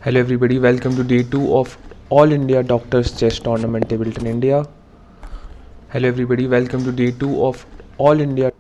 Hello everybody, welcome to day 2 of All India Doctors Chess Tournament Tabilton, India. Hello everybody, welcome to day 2 of All India.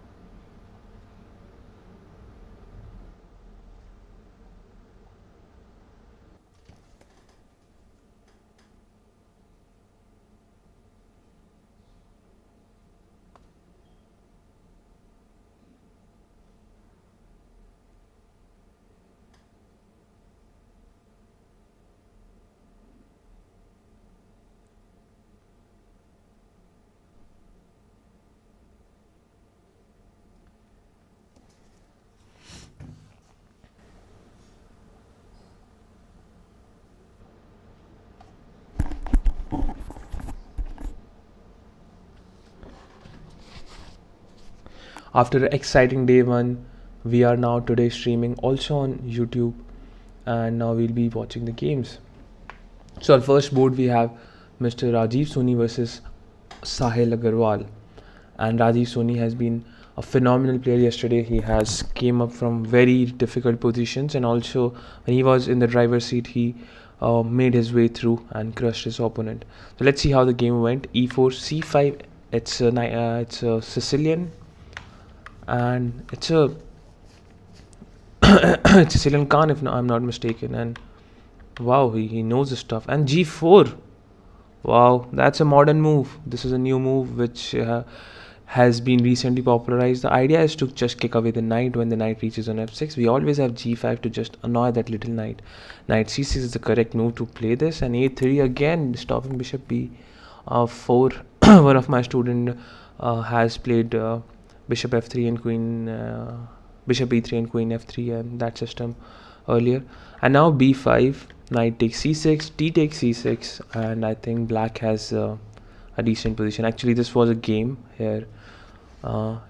After an exciting day 1, we are now today streaming also on YouTube, and now we'll be watching the games. So our first board we have Mr. Rajiv Soni versus Sahil Agarwal, and Rajiv Soni has been a phenomenal player yesterday. He has came up from very difficult positions, and also when he was in the driver's seat he made his way through and crushed his opponent. So let's see how the game went. E4, C5. It's a Sicilian, and it's a it's Sicilian Khan if I'm not mistaken. And wow, he knows his stuff. And G4. Wow, that's a modern move. This is a new move which has been recently popularized. The idea is to just kick away the knight when the knight reaches on f6. We always have g5 to just annoy that little knight. Knight c6 is the correct move to play this. And a3 again, stopping bishop b4. One of my student has played bishop f3 and queen bishop e3 and queen f3 and that system earlier. And now b5, knight takes c6, t takes c6, and I think black has a decent position. Actually, this was a game here.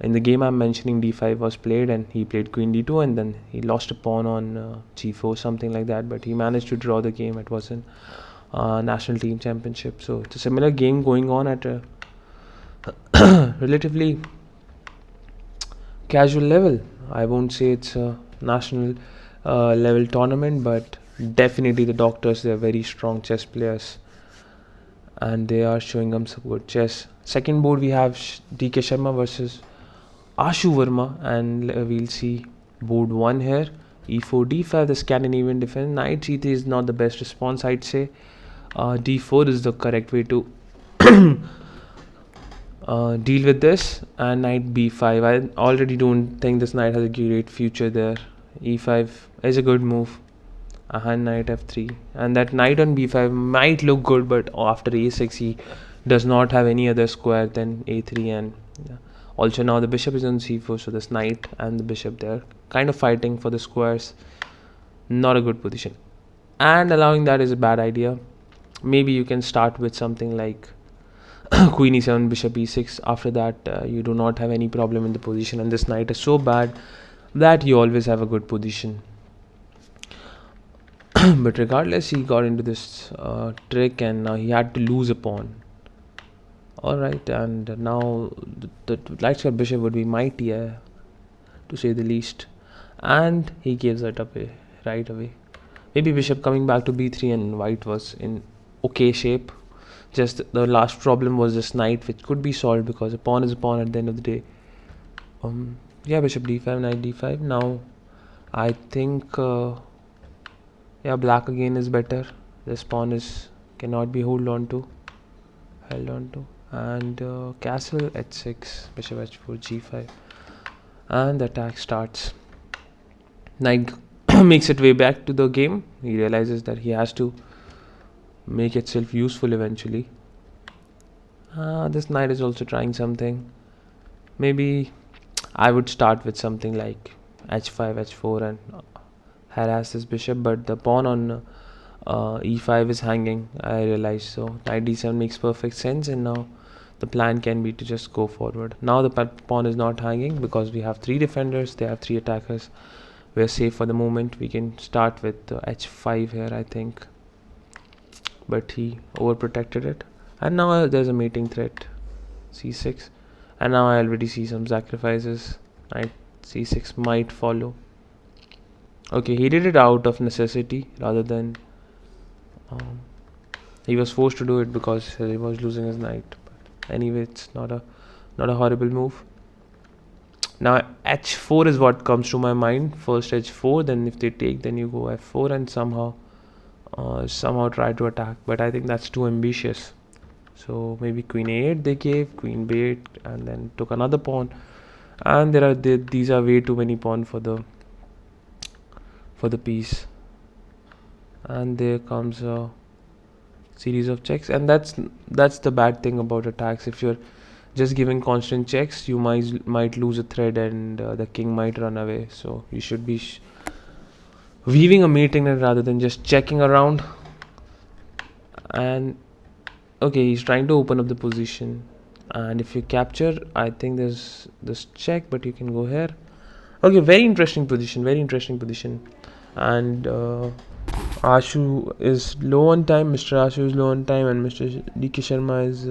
In the game I'm mentioning, d5 was played and he played queen d2, and then he lost a pawn on g4, something like that, but he managed to draw the game. It was in national team championship. So it's a similar game going on at a relatively casual level. I won't say it's a national level tournament, but definitely the doctors, they're very strong chess players and they are showing them some good chess. Second board we have DK Sharma versus Ashu Verma, and we'll see board 1 here. E4, D5, the Scandinavian defense. Knight C3 is not the best response, I'd say. D4 is the correct way to deal with this. And knight b5, I already don't think this knight has a great future there. E5 is a good move, and knight f3, and that knight on b5 might look good, but after a6 he does not have any other square than a3. And also now the bishop is on c4, so this knight and the bishop, they're kind of fighting for the squares. Not a good position, and allowing that is a bad idea. Maybe you can start with something like queen e7, bishop e6. After that you do not have any problem in the position, and this knight is so bad that you always have a good position. But regardless, he got into this trick, and now he had to lose a pawn. Alright, and now the light square bishop would be mighty, to say the least, and he gives it away right away. Maybe bishop coming back to b3, and white was in okay shape. Just the last problem was this knight, which could be solved because a pawn is a pawn at the end of the day. Yeah, bishop d5, knight d5. Now I think yeah, black again is better. This pawn cannot be held on to, and castle h6, bishop h4, g5, and the attack starts. Knight makes its way back to the game. He realizes that he has to make itself useful eventually. This knight is also trying something. Maybe I would start with something like h5, h4 and harass this bishop, but the pawn on e5 is hanging, I realize. So knight d7 makes perfect sense, and now the plan can be to just go forward. Now the pawn is not hanging because we have 3 defenders, they have 3 attackers. We're safe for the moment. We can start with h5 here, I think, but he overprotected it. And now there's a mating threat, c6, and now I already see some sacrifices. Knight c6 might follow. Okay, he did it out of necessity rather than Um, he was forced to do it because he was losing his knight. But anyway, it's not a horrible move. Now h4 is what comes to my mind. First h4, then if they take, then you go f4 and somehow try to attack. But I think that's too ambitious. So maybe queen a8 they gave, queen b8, and then took another pawn. And these are way too many pawns for the piece. And there comes a series of checks, and that's the bad thing about attacks. If you're just giving constant checks, you might lose a thread, and the king might run away. So you should be weaving a mating net rather than just checking around. And okay, he's trying to open up the position, and if you capture, I think there's this check, but you can go here. Okay, very interesting position, and Ashu is low on time. Mr. Ashu is low on time, and Mr. DK Sharma is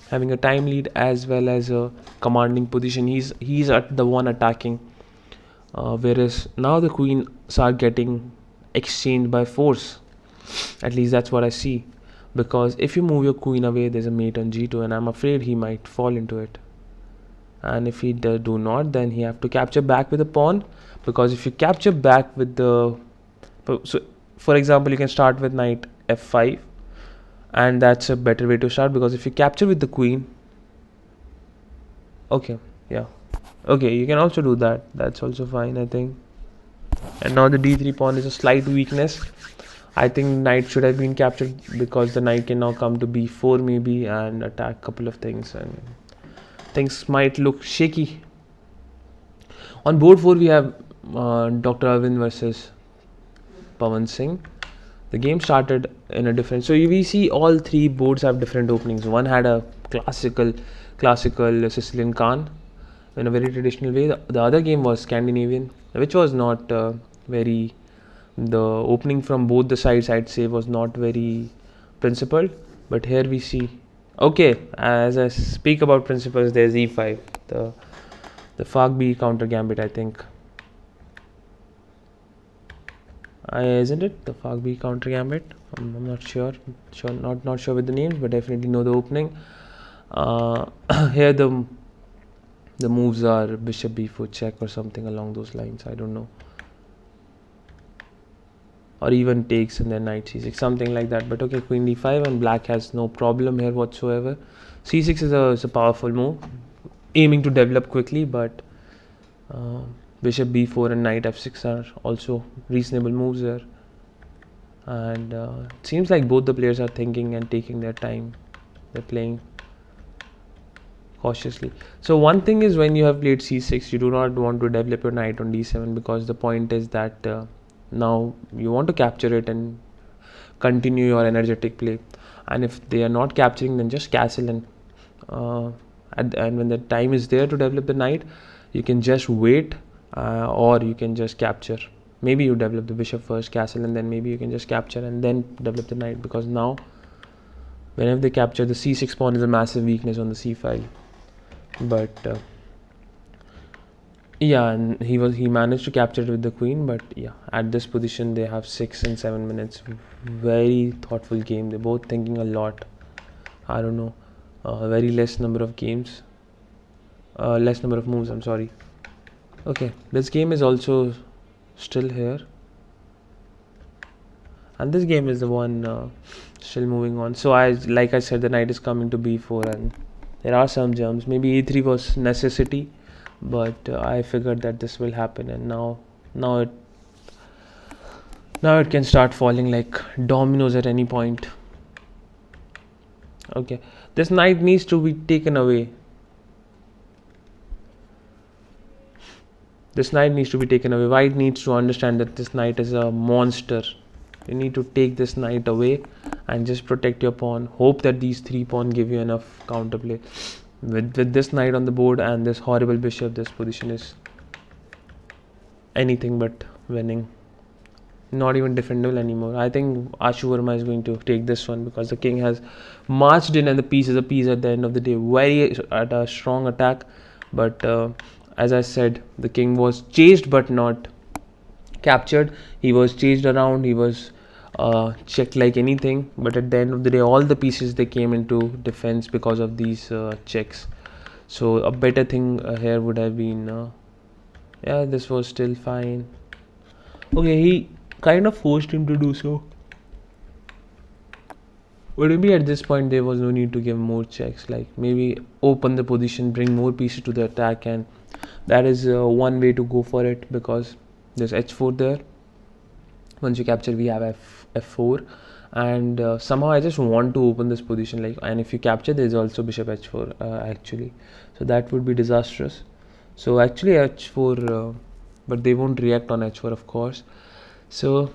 having a time lead as well as a commanding position. He's at the one attacking, whereas now the queens are getting exchanged by force. At least that's what I see, because if you move your queen away, there's a mate on g2, and I'm afraid he might fall into it. And if he do not, then he have to capture back with a pawn, because if you capture back with the, so for example, you can start with knight f5, and that's a better way to start, because if you capture with the queen, okay, yeah, okay, you can also do that. That's also fine, I think. And now the d3 pawn is a slight weakness. I think knight should have been captured, because the knight can now come to b4 maybe and attack a couple of things, and things might look shaky. On board 4 we have Dr. Arvind versus Pawan Singh. The game started in a different, so we see all three boards have different openings. One had a classical Sicilian Khan in a very traditional way. The other game was Scandinavian, which was not very, the opening from both the sides, I'd say, was not very principled. But here we see, okay, as I speak about principles, there's e5, the Fagby counter gambit, I think. Isn't it the Fagby counter gambit? I'm not sure. Not sure with the names, but definitely know the opening. Here the moves are bishop b4 check or something along those lines. I don't know. Or even takes and then knight c6, something like that. But okay, queen d5, and black has no problem here whatsoever. c6 is a powerful move, aiming to develop quickly, but bishop b4 and knight f6 are also reasonable moves there. And it seems like both the players are thinking and taking their time. They're playing cautiously. So one thing is, when you have played c6, you do not want to develop your knight on d7, because the point is that now you want to capture it and continue your energetic play. And if they are not capturing, then just castle, and when the time is there to develop the knight, you can just wait, or you can just capture. Maybe you develop the bishop first, castle, and then maybe you can just capture and then develop the knight, because now whenever they capture, the c6 pawn is a massive weakness on the c file. But yeah, and he managed to capture it with the queen. But yeah, at this position they have 6 and 7 minutes. Very thoughtful game. They're both thinking a lot. I don't know, very less number of games, less number of moves, I'm sorry. Okay, this game is also still here, and this game is the one still moving on. So like I said, the knight is coming to b4, and there are some jumps. Maybe e3 was necessity, but I figured that this will happen, and now it can start falling like dominoes at any point. Okay, this knight needs to be taken away. White needs to understand that this knight is a monster. You need to take this knight away and just protect your pawn. Hope that these 3 pawns give you enough counterplay. With this knight on the board and this horrible bishop, this position is anything but winning. Not even defendable anymore. I think Ashu Verma is going to take this one, because the king has marched in and the piece is a piece at the end of the day. Very at a strong attack, but as I said, the king was chased but not captured. He was chased around. He was checked like anything, but at the end of the day all the pieces they came into defense because of these checks. So a better thing here would have been yeah, this was still fine. Okay, he kind of forced him to do so, but maybe at this point there was no need to give more checks, like maybe open the position, bring more pieces to the attack, and that is one way to go for it, because there's h4 there. Once you capture we have f4, and somehow I just want to open this position, like, and if you capture there's also bishop h4 actually, so that would be disastrous. So actually h4 but they won't react on h4 of course. So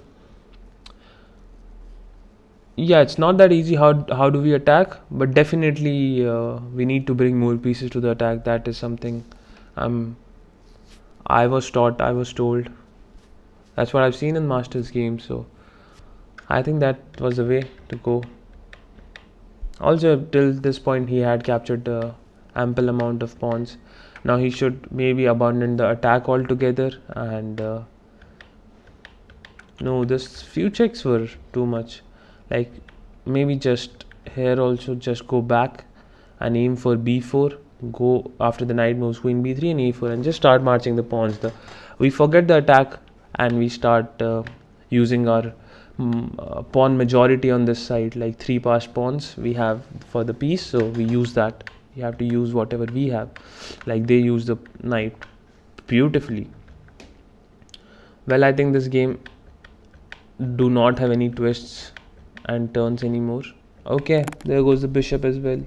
yeah, it's not that easy. How do we attack? But definitely we need to bring more pieces to the attack. That is something I was taught, I was told. That's what I've seen in Masters games. So I think that was the way to go. Also, till this point, he had captured ample amount of pawns. Now he should maybe abandon the attack altogether. And no, this few checks were too much. Like maybe just here also just go back and aim for b4. Go after the knight moves queen b3 and e4, and just start marching the pawns. We forget the attack and we start using our pawn majority on this side, like 3 passed pawns we have for the piece, so we use that. You have to use whatever we have, like they use the knight beautifully. Well, I think this game do not have any twists and turns anymore. Okay, there goes the bishop as well.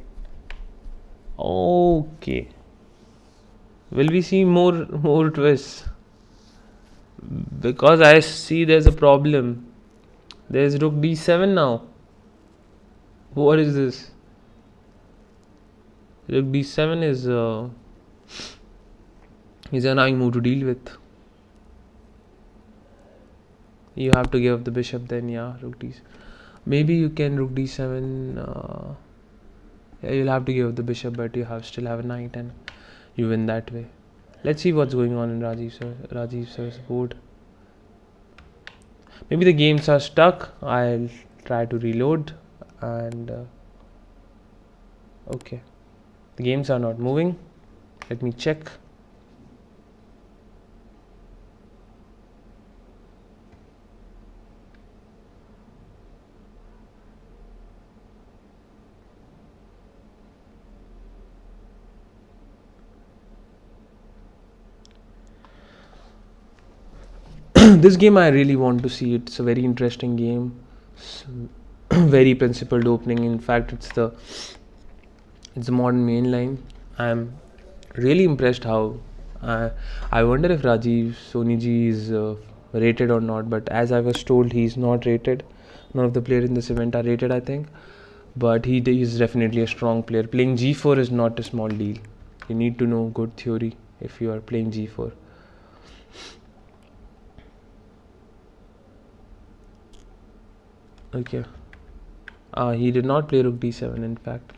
Okay, will we see more twists? Because I see there's a problem. There's rook d7 now. What is this? Rook d7 is an annoying move to deal with. You have to give up the bishop then, yeah. Rook d7. Maybe you can rook d7. Yeah, you'll have to give up the bishop, but you still have a knight, and you win that way. Let's see what's going on in Rajiv sir's board. Maybe the games are stuck. I'll try to reload, and okay, the games are not moving. Let me check. This game I really want to see. It's a very interesting game. Very principled opening. In fact, it's the modern mainline. I'm really impressed how I wonder if Rajiv Soniji is rated or not, but as I was told, he's not rated. None of the players in this event are rated, I think, but he is definitely a strong player. Playing g4 is not a small deal. You need to know good theory if you are playing g4. Okay, he did not play rook d7. In fact,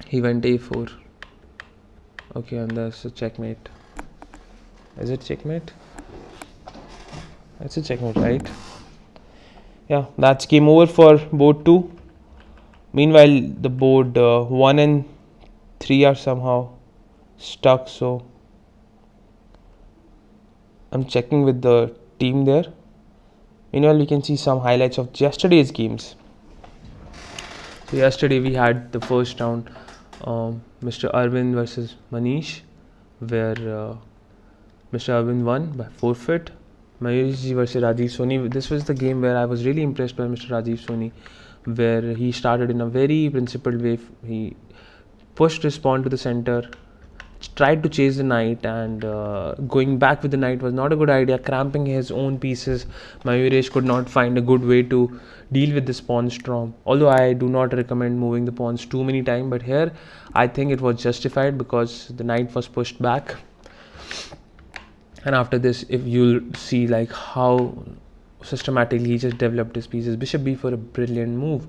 he went a4. Okay, and that's a checkmate. Is it checkmate? That's a checkmate, right? Yeah, that's game over for board 2. Meanwhile, the board 1 and 3 are somehow stuck, so I'm checking with the team there. Meanwhile, we can see some highlights of yesterday's games. So yesterday we had the first round, Mr. Arvind versus Manish, where Mr. Arvind won by forfeit. Mayurji versus Rajiv Soni. This was the game where I was really impressed by Mr. Rajiv Soni, where he started in a very principled way. He pushed his pawn to the center, tried to chase the knight, and going back with the knight was not a good idea. Cramping his own pieces, Mayuresh could not find a good way to deal with this pawn storm. Although I do not recommend moving the pawns too many times, but here I think it was justified because the knight was pushed back. And after this, if you'll see like how systematically he just developed his pieces. Bishop b4, a brilliant move,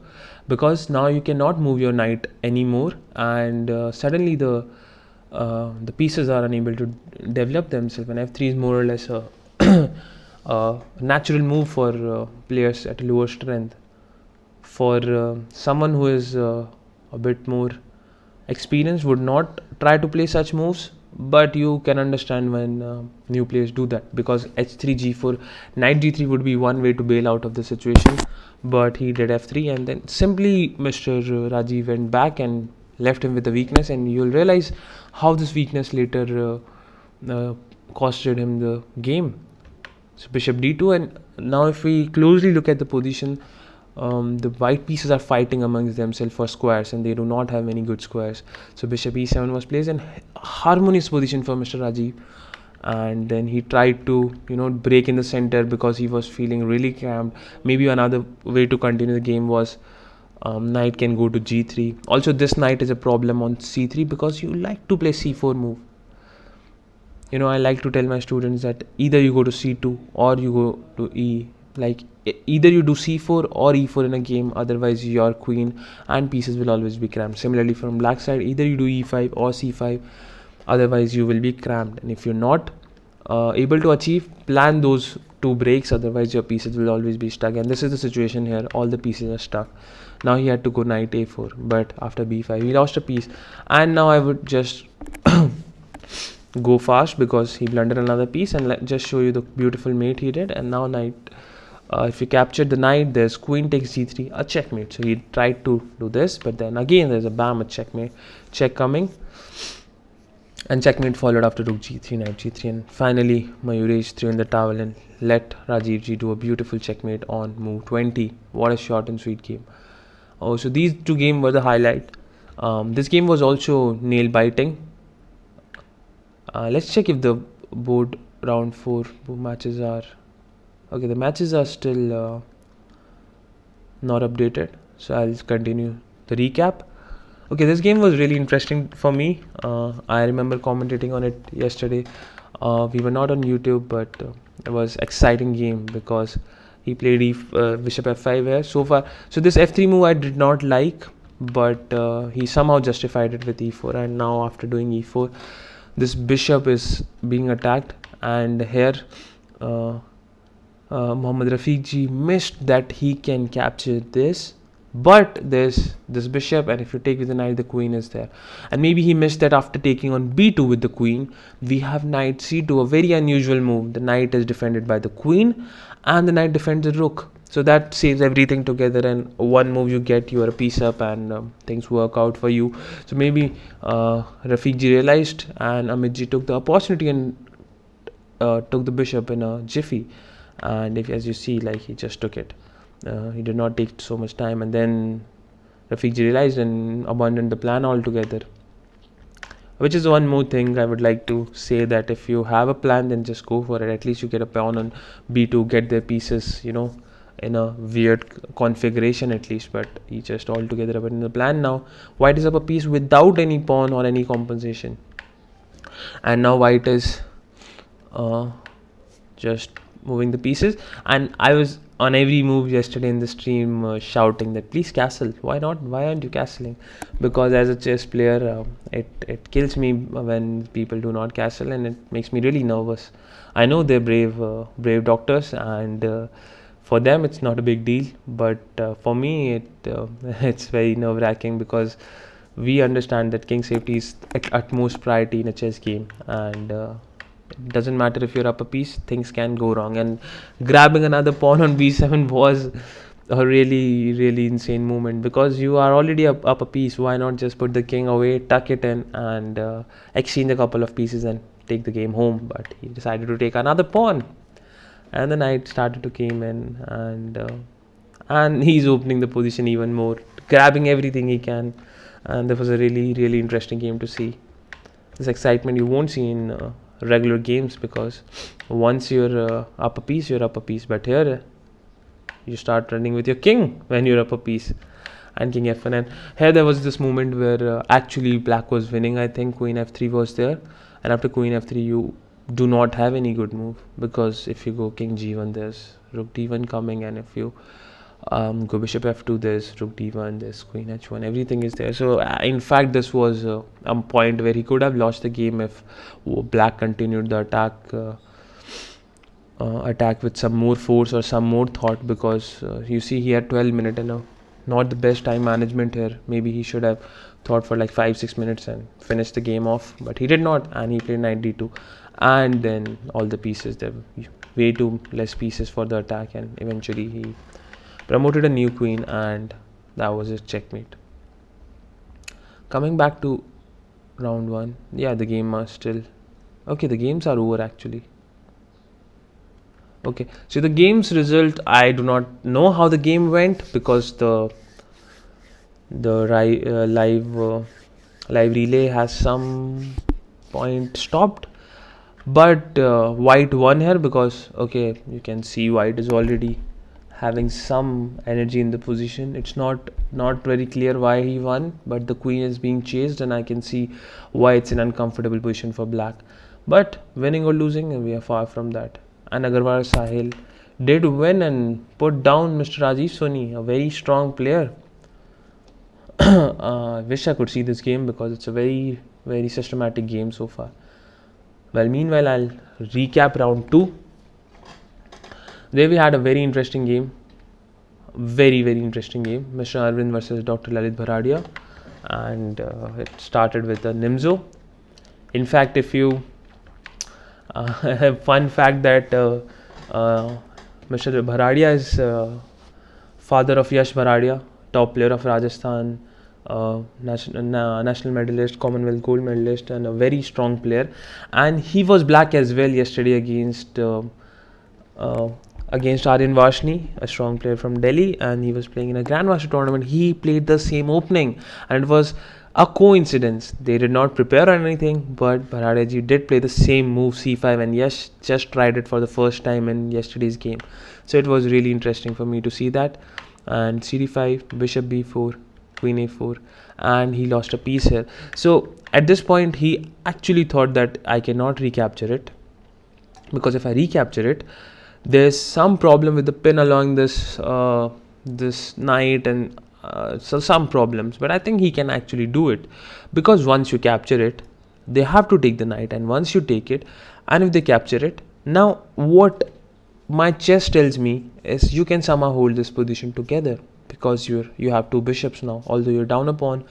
because now you cannot move your knight anymore, and suddenly the pieces are unable to develop themselves, and f3 is more or less a natural move for players at a lower strength. For someone who is a bit more experienced would not try to play such moves, but you can understand when new players do that, because h3 g4 knight g3 would be one way to bail out of the situation, but he did f3, and then simply Mr. Rajiv went back and left him with a weakness, and you'll realize how this weakness later costed him the game. So bishop d2, and now if we closely look at the position, the white pieces are fighting amongst themselves for squares, and they do not have any good squares. So bishop e7 was placed, and harmonious position for Mr. Rajiv. And then he tried to break in the center because he was feeling really cramped. Maybe another way to continue the game was knight can go to g3. Also, this knight is a problem on c3 because you like to play c4 move. I like to tell my students that either you go to c2 or you go to e. Like either you do c4 or e4 in a game, otherwise your queen and pieces will always be cramped. Similarly, from black side, either you do e5 or c5, otherwise you will be cramped. And if you're not able to achieve, plan those two breaks, otherwise your pieces will always be stuck. And this is the situation here, all the pieces are stuck. Now he had to go knight a4, but after b5 he lost a piece. And now I would just go fast because he blundered another piece, and just show you the beautiful mate he did. And now knight, if you capture the knight, there's queen takes g3, a checkmate. So he tried to do this, but then again there's a bam, a checkmate, check coming, and checkmate followed after rook g3, knight g3, and finally Mayuresh threw in the towel and let Rajiv ji do a beautiful checkmate on move 20. What a short and sweet game. Oh, so these two games were the highlight. This game was also nail biting. Let's check if the board round 4 matches are okay. The matches are still not updated, so I'll continue the recap. Okay, this game was really interesting for me. I remember commentating on it yesterday. We were not on YouTube, but it was exciting game because he played bishop f5 here so far. So this f3 move I did not like, but he somehow justified it with e4, and now after doing e4, this bishop is being attacked, and here Mohammad Rafiq ji missed that he can capture this, but there's this bishop, and if you take with the knight, the queen is there. And maybe he missed that after taking on b2 with the queen, we have knight c2, a very unusual move. The knight is defended by the queen and the knight defends the rook. So that saves everything together, and one move you get, you are a piece up, and things work out for you. So maybe Rafiq ji realized, and Amit ji took the opportunity and took the bishop in a jiffy. And as you see, like, he just took it. He did not take so much time, and then Rafiq ji realized and abandoned the plan altogether. Which is one more thing I would like to say, that if you have a plan, then just go for it. At least you get a pawn on b2, get their pieces, in a weird configuration at least. But he just altogether abandoned the plan. Now white is up a piece without any pawn or any compensation, and now white is just moving the pieces. And I was on every move yesterday in the stream shouting that please castle, why not, why aren't you castling? Because as a chess player, it kills me when people do not castle, and it makes me really nervous. I know they're brave doctors, and for them it's not a big deal, but for me it's very nerve-wracking, because we understand that king safety is at utmost priority in a chess game, and it doesn't matter if you're up a piece, things can go wrong. And grabbing another pawn on b7 was a really, really insane movement, because you are already up a piece. Why not just put the king away, tuck it in, and exchange a couple of pieces and take the game home? But he decided to take another pawn, and the knight started to came in, and he's opening the position even more, grabbing everything he can. And that was a really, really interesting game to see. This excitement you won't see in regular games, because once you're up a piece, you're up a piece. But here you start running with your king when you're up a piece, and king f1. And here there was this moment where actually black was winning. I think queen f3 was there, and after queen f3 you do not have any good move, because if you go king g1, there's rook d1 coming, and if you go bishop f2, there's rook d1, there's queen h1, everything is there. So in fact this was a point where he could have lost the game if black continued the attack attack with some more force or some more thought, because you see he had 12 minutes and not the best time management here. Maybe he should have thought for like 5-6 minutes and finished the game off, but he did not, and he played 92. And then all the pieces, there were way too less pieces for the attack, and eventually he promoted a new queen, and that was his checkmate. Coming back to round 1, yeah, the game are still okay. The games are over actually. Okay, so the game's result, I do not know how the game went, because the live relay has some point stopped. But white won here, because okay, you can see white is already having some energy in the position. It's not very clear why he won, but the queen is being chased, and I can see why it's an uncomfortable position for black. But winning or losing, we are far from that. And Agarwal Sahil did win and put down Mr. Rajiv Soni, a very strong player. I wish I could see this game, because it's a very, very systematic game so far. Well, meanwhile, I'll recap round 2. There we had a very interesting game. Very, very interesting game. Mr. Arvind versus Dr. Lalit Bharadia. And it started with a Nimzo. In fact, if you fun fact that Mr. Bharadia is father of Yash Bharadia, top player of Rajasthan, national medalist, Commonwealth gold medalist, and a very strong player. And he was black as well yesterday against Aryan Vashni, a strong player from Delhi, and he was playing in a Grandmaster tournament. He played the same opening, and it was a coincidence. They did not prepare or anything, but Bharadiaji did play the same move, c5, and Yash just tried it for the first time in yesterday's game. So it was really interesting for me to see that. And cd5, bishop b4, queen a4, and he lost a piece here. So at this point, he actually thought that I cannot recapture it, because if I recapture it, there's some problem with the pin along this this knight, and so some problems. But I think he can actually do it, because once you capture it, they have to take the knight, and once you take it, and if they capture it, now what my chess tells me is you can somehow hold this position together, because you have 2 bishops now. Although you're down a pawn,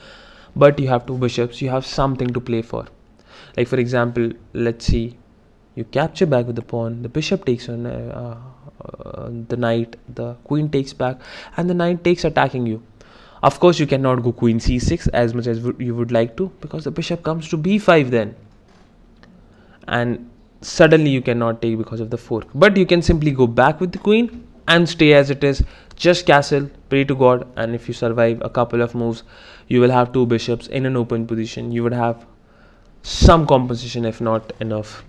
but you have 2 bishops, you have something to play for. Like for example, let's see, you capture back with the pawn, the bishop takes on the knight, the queen takes back, and the knight takes attacking you. Of course, you cannot go queen c6 as much as you would like to, because the bishop comes to b5 then, and suddenly you cannot take because of the fork. But you can simply go back with the queen and stay as it is, just castle, pray to God, and if you survive a couple of moves, you will have 2 bishops in an open position. You would have some compensation, if not enough.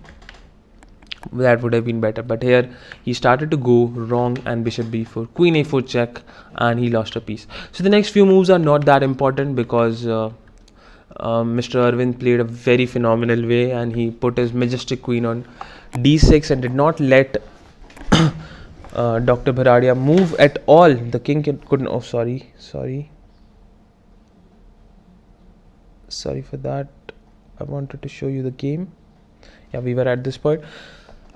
That would have been better, but here he started to go wrong, and bishop b4, queen a4 check, and he lost a piece. So the next few moves are not that important, because Mr. Arvind played a very phenomenal way, and he put his majestic queen on d6 and did not let Dr. Bharadia move at all. The king couldn't. Oh, sorry for that. I wanted to show you the game. Yeah, we were at this point.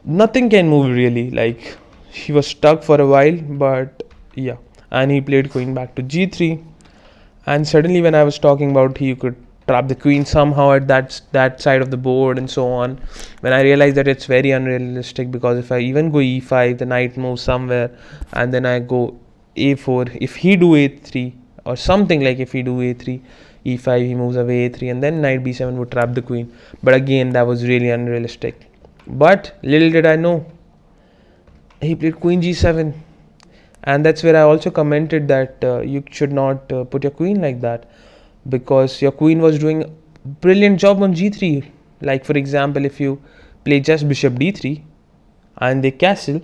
Nothing can move really. Like, he was stuck for a while, but yeah. And he played queen back to g3, and suddenly when I was talking about he could trap the queen somehow at that side of the board and so on, when I realized that it's very unrealistic, because if I even go e5, the knight moves somewhere, and then I go a4, if he do a3 or something, like if he do a3, e5, he moves away a3, and then knight b7 would trap the queen. But again, that was really unrealistic. But little did I know, he played queen g7, and that's where I also commented that you should not put your queen like that, because your queen was doing a brilliant job on g3. Like for example, if you play just bishop d3 and they castle,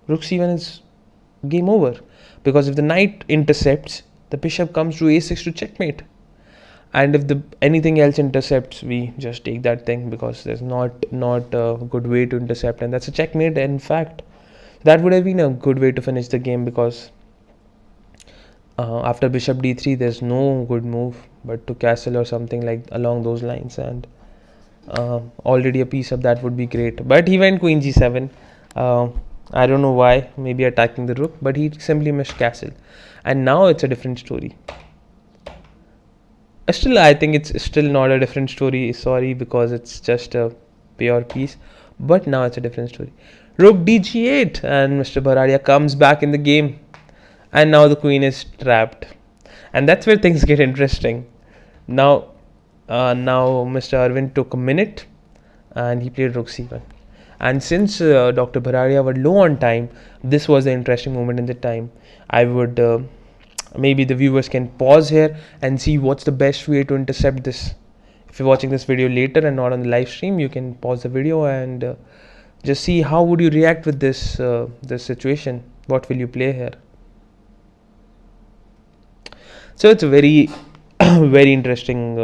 rook c1 is game over, because if the knight intercepts, the bishop comes to a6 to checkmate, and if anything else intercepts, we just take that thing, because there's not a good way to intercept, and that's a checkmate. In fact, that would have been a good way to finish the game, because after bishop d3 there's no good move but to castle or something like along those lines, and already a piece of that would be great. But he went queen g7. I don't know why, maybe attacking the rook, but he simply missed castle. And now it's a different story. Still, I think it's still not a different story, sorry, because it's just a pure piece. But now it's a different story. Rook dg8, and Mr. Bharadia comes back in the game. And now the queen is trapped. And that's where things get interesting. Now Mr. Arvind took a minute and he played rook c1. And since Dr. Bharadia were low on time, this was the interesting moment in the time. I would maybe the viewers can pause here and see what's the best way to intercept this. If you're watching this video later and not on the live stream, you can pause the video and just see how would you react with this situation. What will you play here? So it's a very very interesting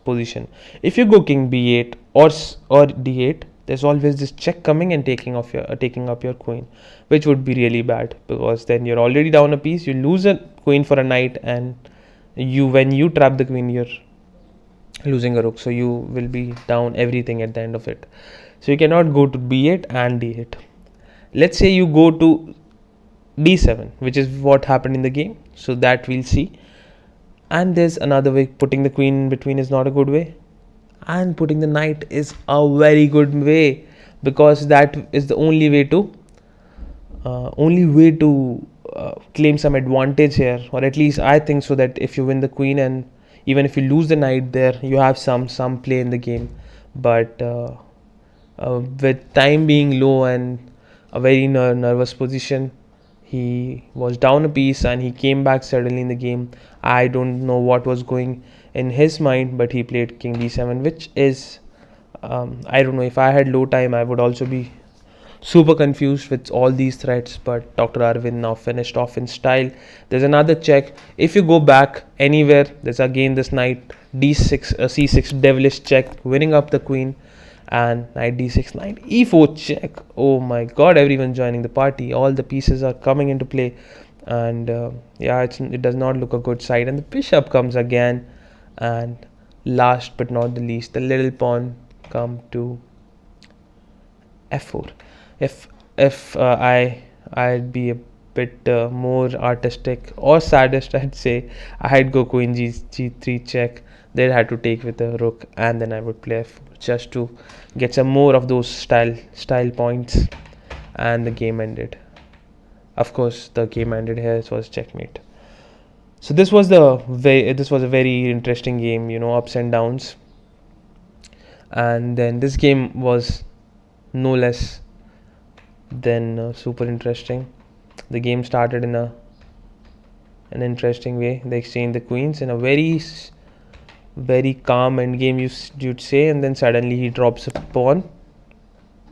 position. If you go king b8 or d8, there's always this check coming and taking up your queen, which would be really bad, because then you're already down a piece. You lose a queen for a knight, and when you trap the queen, you're losing a rook, so you will be down everything at the end of it. So you cannot go to b8 and d8. Let's say you go to d7, which is what happened in the game, so that we'll see. And there's another way. Putting the queen in between is not a good way, and putting the knight is a very good way, because that is the only way to claim some advantage here, or at least I think so, that if you win the queen and even if you lose the knight there, you have some play in the game. But with time being low and a very nervous position, he was down a piece and he came back suddenly in the game. I don't know what was going in his mind, but he played king d7, which is I don't know, if I had low time, I would also be super confused with all these threats. But Dr. Arvind now finished off in style. There's another check. If you go back anywhere, there's again this knight d6 c6 devilish check, winning up the queen, and knight d6, knight e4 check. Oh my god, everyone joining the party, all the pieces are coming into play, and yeah, it does not look a good side. And the bishop comes again, and last but not the least, the little pawn come to f4. If I'd be a bit more artistic or sadist, I'd say I'd go queen g3 check. They'd have to take with the rook, and then I would play f4 just to get some more of those style points. And the game ended. Of course, the game ended here. It was checkmate. So this was a very interesting game, ups and downs. And then this game was no less than super interesting. The game started in an interesting way. They exchanged the queens in a very calm endgame, you'd say, and then suddenly he drops a pawn.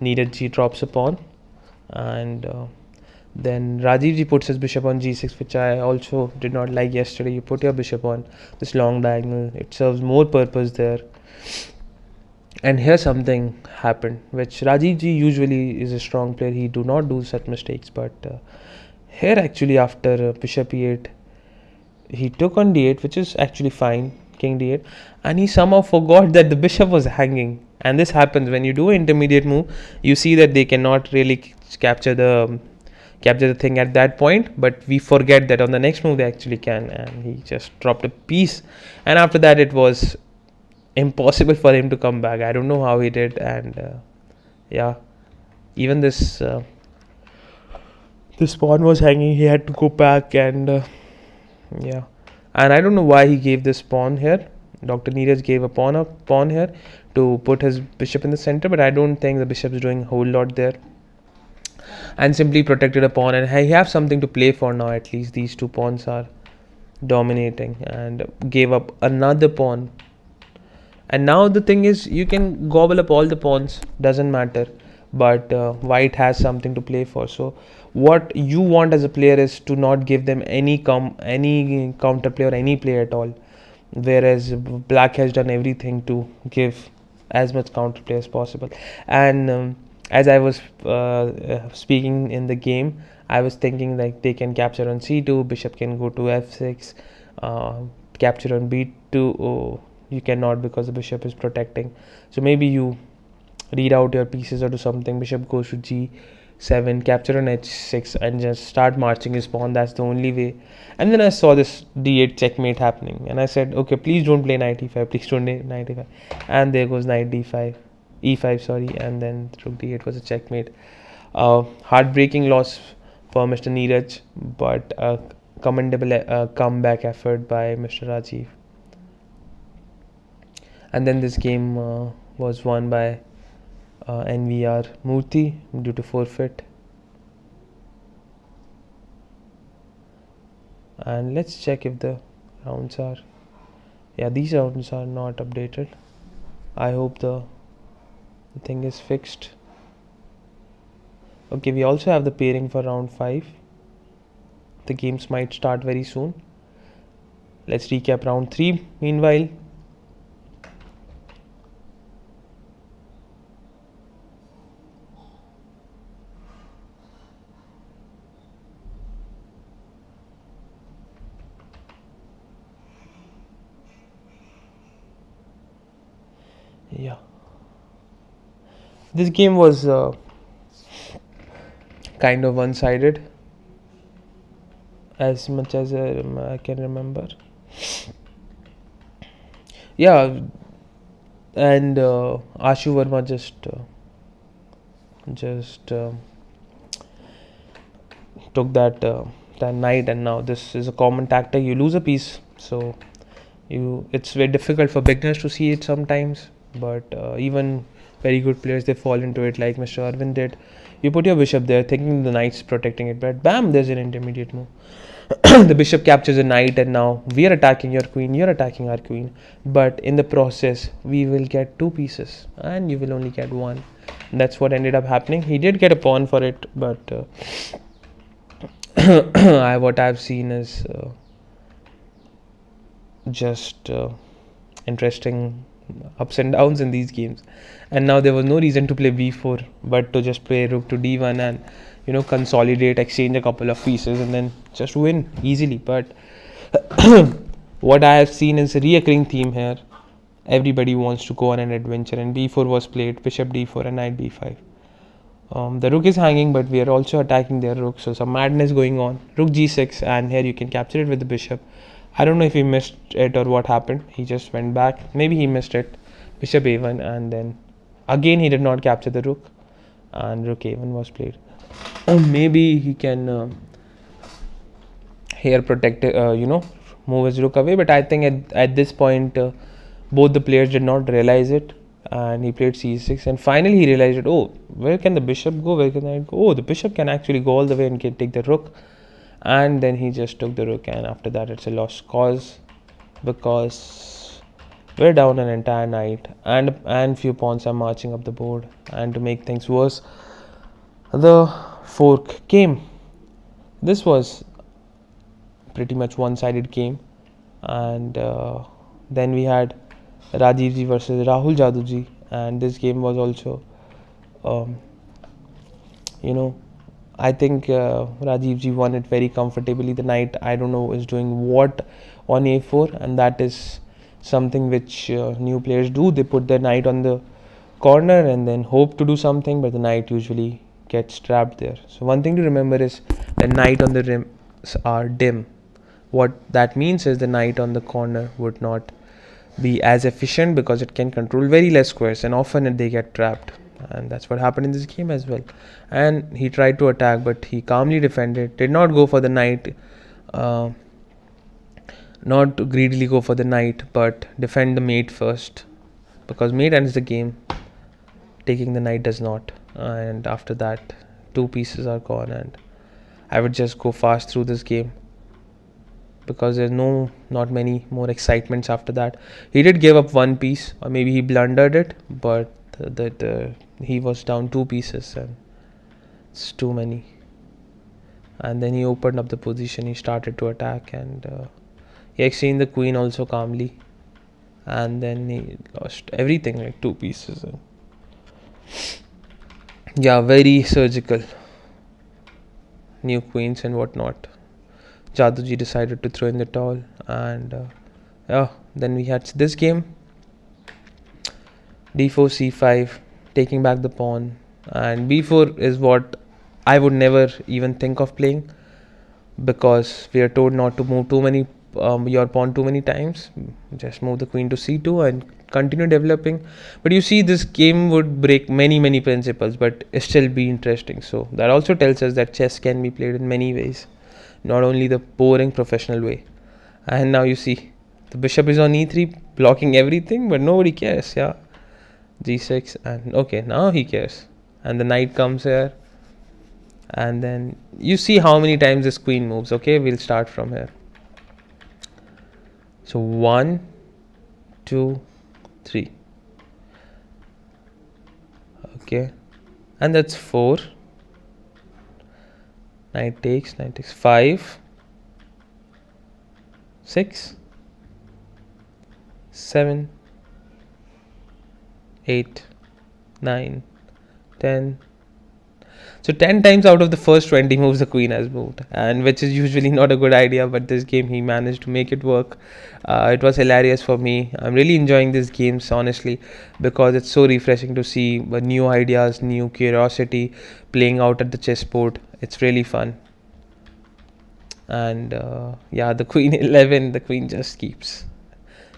Neeraj ji drops a pawn, and then Rajiv ji puts his bishop on g6, which I also did not like yesterday. You put your bishop on this long diagonal, it serves more purpose there. And here something happened, which Rajiv ji usually is a strong player. He do not do such mistakes, but here actually after bishop e8, he took on d8, which is actually fine, king d8, and he somehow forgot that the bishop was hanging. And this happens when you do an intermediate move. You see that they cannot really capture the thing at that point, but we forget that on the next move they actually can, and he just dropped a piece. And after that, it was impossible for him to come back. I don't know how he did. And yeah, even this pawn was hanging. He had to go back, and yeah, and I don't know why he gave this pawn here. Dr. Neeraj gave a pawn here to put his bishop in the center, but I don't think the bishop is doing a whole lot there, and simply protected a pawn. And he have something to play for now. At least these two pawns are dominating, and gave up another pawn. And now the thing is, you can gobble up all the pawns, doesn't matter, but white has something to play for. So what you want as a player is to not give them any counter play or any play at all, whereas black has done everything to give as much counter play as possible. And as I was speaking in the game, I was thinking like they can capture on c2, bishop can go to f6, capture on b2. Oh, you cannot, because the bishop is protecting. So maybe you read out your pieces or do something. Bishop goes to 7, capture on h6, and just start marching his pawn. That's the only way. And then I saw this d8 checkmate happening, and I said, okay, please don't play knight e5, please don't play knight e5. And there goes knight d5, e5, sorry, and then rook d8 was a checkmate. Heartbreaking loss for Mr. Neeraj, but a commendable comeback effort by Mr. Rajiv. And then this game was won by NVR Murthy due to forfeit. And let's check if the rounds are, yeah, these rounds are not updated. I hope the thing is fixed. Okay, we also have the pairing for round 5. The games might start very soon. Let's recap round 3 meanwhile. Yeah, this game was kind of one-sided, as much as I can remember. Yeah, and Ashu Verma just took that knight, and now this is a common tactic. You lose a piece, so it's very difficult for beginners to see it sometimes. But even very good players, they fall into it, like Mr. Arvind did. You put your bishop there, thinking the knight's protecting it, but bam, there's an intermediate move. The bishop captures a knight, and now we are attacking your queen, you're attacking our queen. But in the process, we will get 2 pieces, and you will only get 1. And that's what ended up happening. He did get a pawn for it, but what I've seen is just interesting ups and downs in these games. And now there was no reason to play b4, but to just play rook to d1 and consolidate, exchange a couple of pieces, and then just win easily. But what I have seen is a reoccurring theme here. Everybody wants to go on an adventure, and b4 was played, bishop d4 and knight b5. The rook is hanging, but we are also attacking their rook, so some madness going on. Rook g6, and here you can capture it with the bishop. I don't know if he missed it or what happened. He just went back. Maybe he missed it. Bishop a1, and then again he did not capture the rook, and rook a1 was played. Maybe he can here protect, move his rook away. But I think at this point, both the players did not realize it, and he played c6. And finally he realized it. Oh, where can the bishop go? Where can the knight go? Oh, the bishop can actually go all the way and take the rook. And then he just took the rook, and after that it's a lost cause, because we're down an entire knight, and few pawns are marching up the board. And to make things worse, the fork came. This was pretty much one-sided game. And then we had Rajiv ji versus Rahul Jaduji, and this game was also I think Rajiv ji won it very comfortably. The knight, I don't know, is doing what on a4, and that is something which new players do. They put their knight on the corner and then hope to do something, but the knight usually gets trapped there. So one thing to remember is the knight on the rims are dim. What that means is the knight on the corner would not be as efficient, because it can control very less squares, and often they get trapped. And that's what happened in this game as well. And he tried to attack, but he calmly defended, did not go for the knight, not greedily go for the knight, but defend the mate first, because mate ends the game, taking the knight does not. And after that, 2 pieces are gone, and I would just go fast through this game, because there's not many more excitements after that. He did give up 1 piece, or maybe he blundered it, but he was down 2 pieces, and it's too many. And then he opened up the position, he started to attack, and he exchanged the queen also calmly, and then he lost everything, like 2 pieces. And yeah, very surgical, new queens and whatnot. Jaduji decided to throw in the towel, and then we had this game, d4 c5, taking back the pawn, and b4 is what I would never even think of playing, because we are told not to move too many your pawn too many times. Just move the queen to c2 and continue developing. But you see, this game would break many principles, but still be interesting. So that also tells us that chess can be played in many ways, not only the boring professional way. And now you see, the bishop is on e3, blocking everything, but nobody cares. Yeah, g6, and okay, now he cares. And the knight comes here, and then you see how many times this queen moves. Okay, we'll start from here. So 1, 2, 3. Okay, and that's 4. Knight takes 5, 6, 7, 8, 9, 10. So 10 times out of the first 20 moves the queen has moved, and which is usually not a good idea, but this game he managed to make it work. It was hilarious for me. I'm really enjoying these games, honestly, because it's so refreshing to see new ideas, new curiosity playing out at the chessboard. It's really fun. And yeah, the queen 11, the queen just keeps.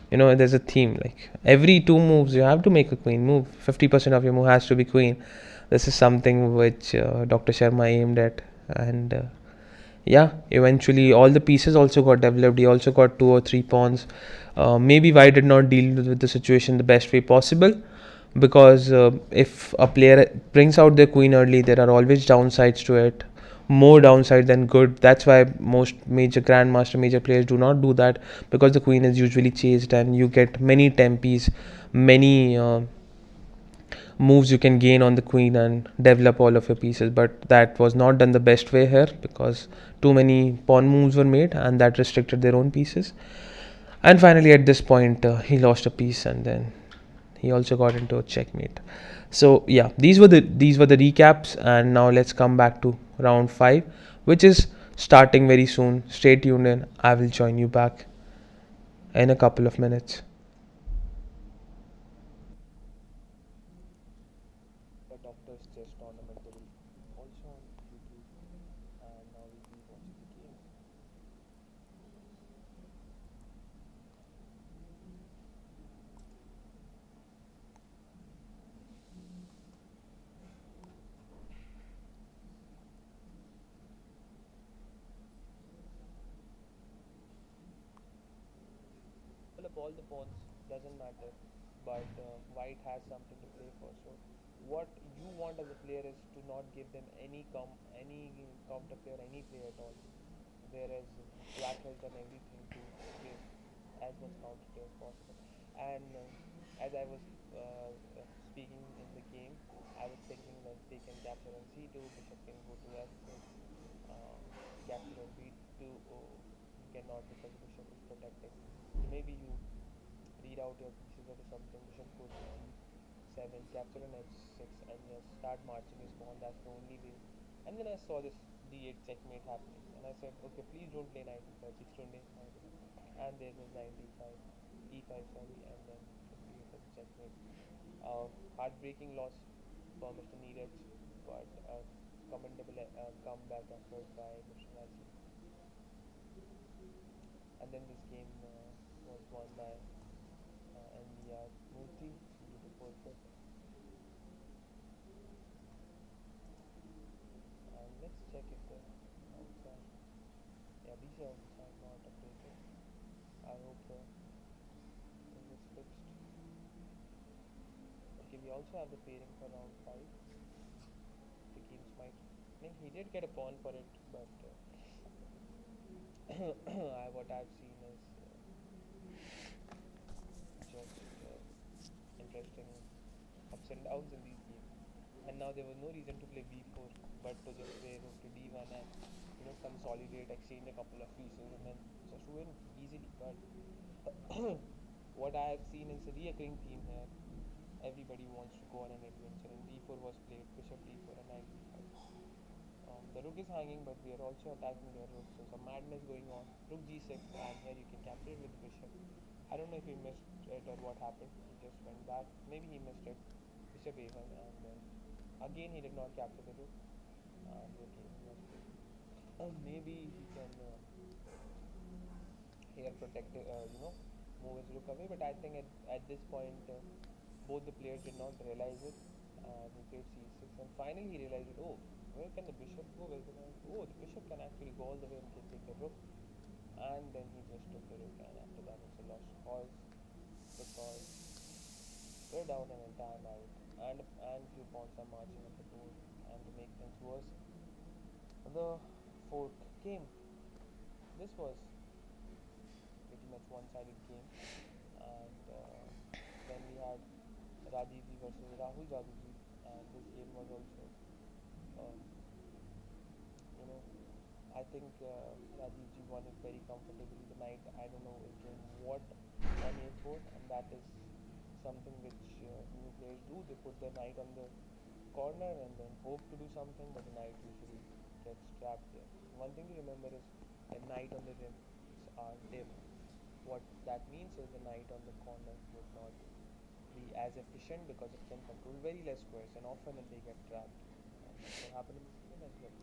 There's a theme, like every two moves you have to make a queen move. 50% of your move has to be queen. This is something which Dr. Sharma aimed at. And yeah, eventually all the pieces also got developed. He also got 2 or 3 pawns. Maybe White did not deal with the situation the best way possible, because if a player brings out their queen early, there are always downsides to it, more downside than good. That's why most major grandmaster, major players do not do that, because the queen is usually chased and you get many tempes, many moves you can gain on the queen and develop all of your pieces. But that was not done the best way here, because too many pawn moves were made and that restricted their own pieces. And finally, at this point, he lost a piece, and then he also got into a checkmate. So yeah, these were the recaps, and now let's come back to round 5, which is starting very soon. Stay tuned in. I will join you back in a couple of minutes. The Doctor's Chess Tournament will also on YouTube, and now we'll be watching the game. Develop all the pawns, doesn't matter, but white has something to play for. So what you want as a player is to not give them any counter play or any play at all, whereas black has done everything to give as much counter play as possible. And as I was speaking in the game, I was thinking that they can capture on c2, bishop can go to f6, uh, capture on b2. Oh, you cannot, because the bishop is protected. So maybe you read out your pieces or something. Bishop goes to g7, capture an h6, and just start marching his pawn. That's the only way. And then I saw this d8 checkmate happening, and I said, okay, please don't play knight e5, just don't play knight e5. And there was knight e5, e5, sorry, and then the checkmate. Heartbreaking loss for Mr. Neeraj, but a commendable comeback effort by Mr. Raji. And then this game was won by NVR Murthy due to forfeit. And let's check if the outs are. Yeah, these outs are not updated. I hope this is fixed. Okay, we also have the pairing for round 5. The games might. I mean, he did get a pawn for it, but what I've seen is just interesting ups and downs in these games. And now there was no reason to play b4, but to just play rook to d1 and consolidate, exchange a couple of pieces, and then just win easily. But what I have seen is a recurring theme here. Everybody wants to go on an adventure, and d4 was played, bishop d4 and knight d5. The rook is hanging, but we are also attacking their rook, so some madness going on. Rook g6, and here you can capture it with the bishop. I don't know if he missed it or what happened. He just went back. Maybe he missed it. Bishop a1, and then again he did not capture the rook. and your game was good. Maybe he can here protect, move his rook away. But I think at this point, both the players did not realize it, and he played c6. And finally, he realized it. Oh, where can the bishop go? Where can I? Oh, the bishop can actually go all the way and can take the rook. And then he just took the rook, and after that, it's a lost cause because we're down an entire knight, and few pawns are marching up the board. And to make things worse, the fork came. This was pretty much one-sided game, and then we had Rajivji versus Rahul Dravidji, and this game was also, um, you know, I think Rajivji won it very comfortably. The knight, I don't know, is doing what on a4, and that is something which new players do. They put their knight on the corner and then hope to do something, but the knight usually gets trapped there. One thing to remember is a knight on the rim are dim. What that means is the knight on the corner would not be as efficient because it can control very less squares, and often they get trapped. And that's what happened in this game as well.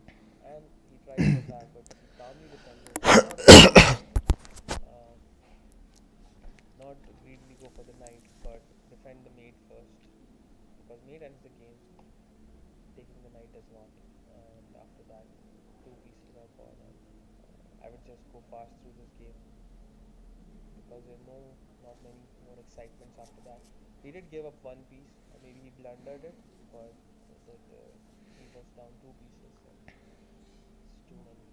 And he tried to attack, but he calmly defended, uh, not greedily go for the knight, but defend the mate first, because mate ends the game, taking the knight does not. And after that, two pieces are gone, and I would just go fast through this game because there are not many more excitements after that. He did give up one piece, or maybe he blundered it, but he was down two pieces, and it's too many.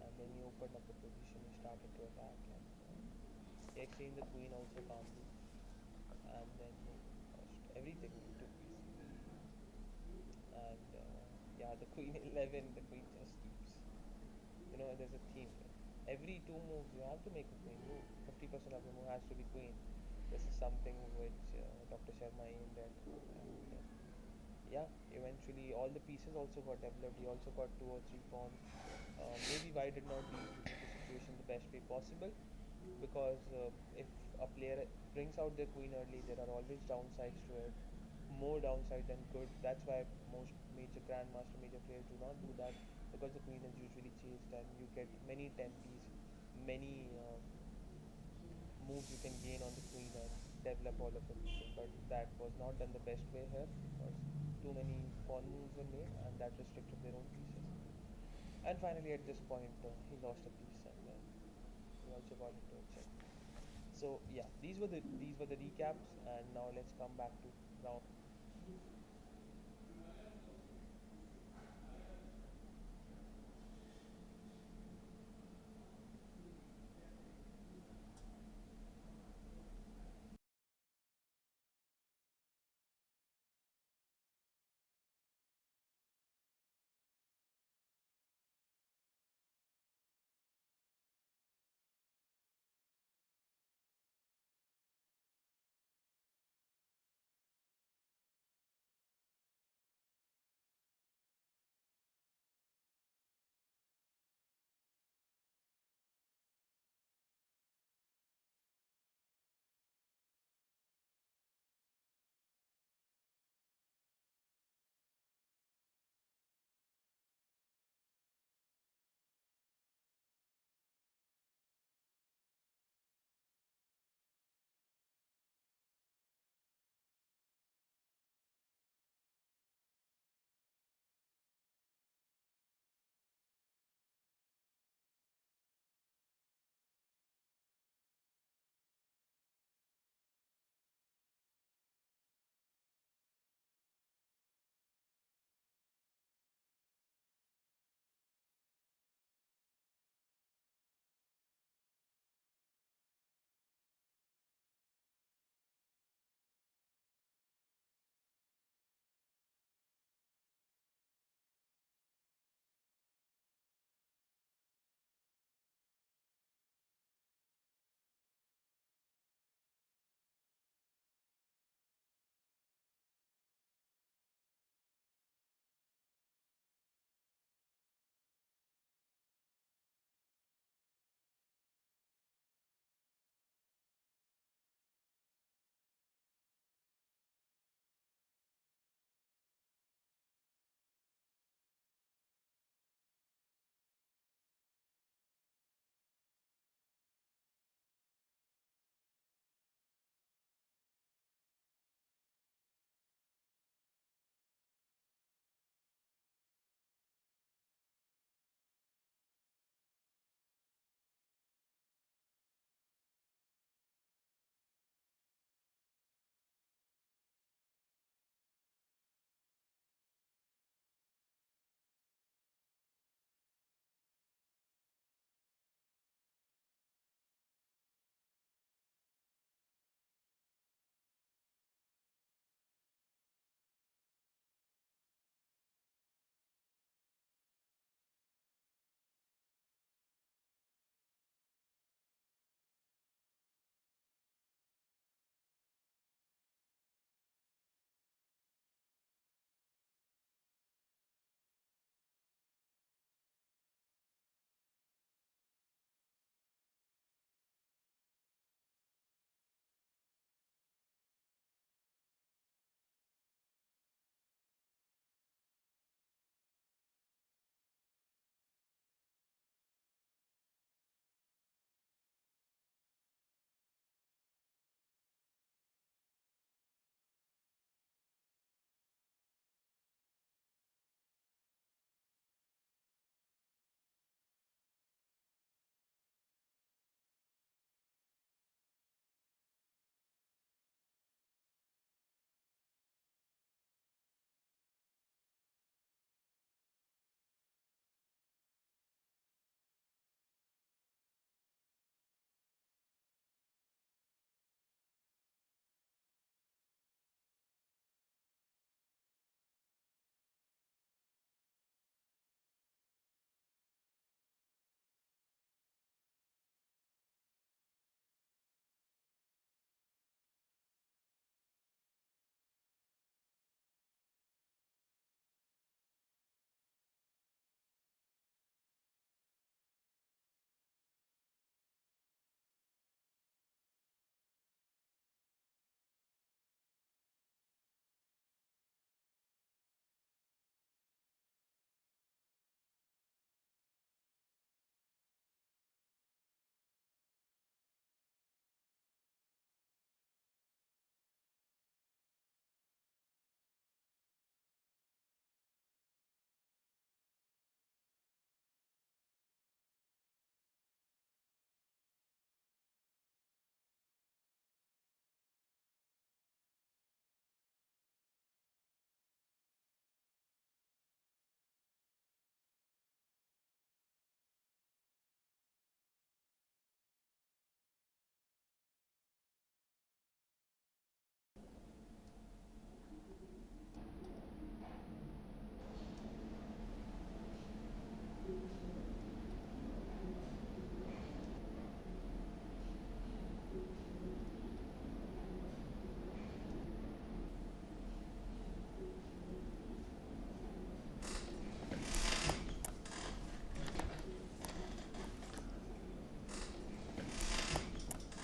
And then he opened up the position, he started to attack, and he exchanged the queen also calmly, and then he lost everything in two pieces. And yeah, the queen 11, the queen just keeps, there's a theme here. Every two moves you have to make a queen move. 50% of the move has to be queen. This is something which Dr. Sharma aimed at, and yeah, eventually all the pieces also got developed. He also got two or three pawns. Maybe White did not deal with the situation the best way possible, because if a player brings out their queen early, there are always downsides to it, more downside than good. That's why most major grandmaster, major players do not do that, because the queen is usually chased and you get many tempes, many moves you can gain on the queen and develop all of the pieces. But that was not done the best way here, because too many pawn moves were made, and that restricted their own pieces. And finally, at this point, he lost a piece, and then he also got into a check. So yeah, these were the recaps, and now let's come back to round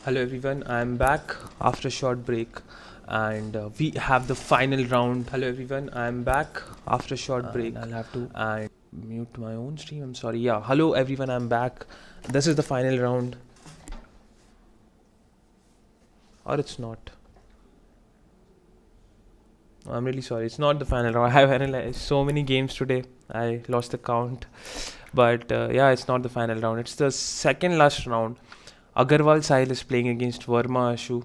Hello everyone, I'm back after a short break and we have the final round. Hello everyone, I'm back after a short break. I'll have to and mute my own stream. I'm sorry. Yeah, hello everyone, I'm back. This is the final round. Or it's not. I'm really sorry. It's not the final round. I have analyzed so many games today. I lost the count. But yeah, it's not the final round. It's the second last round. Agarwal Sahil is playing against Verma Ashu.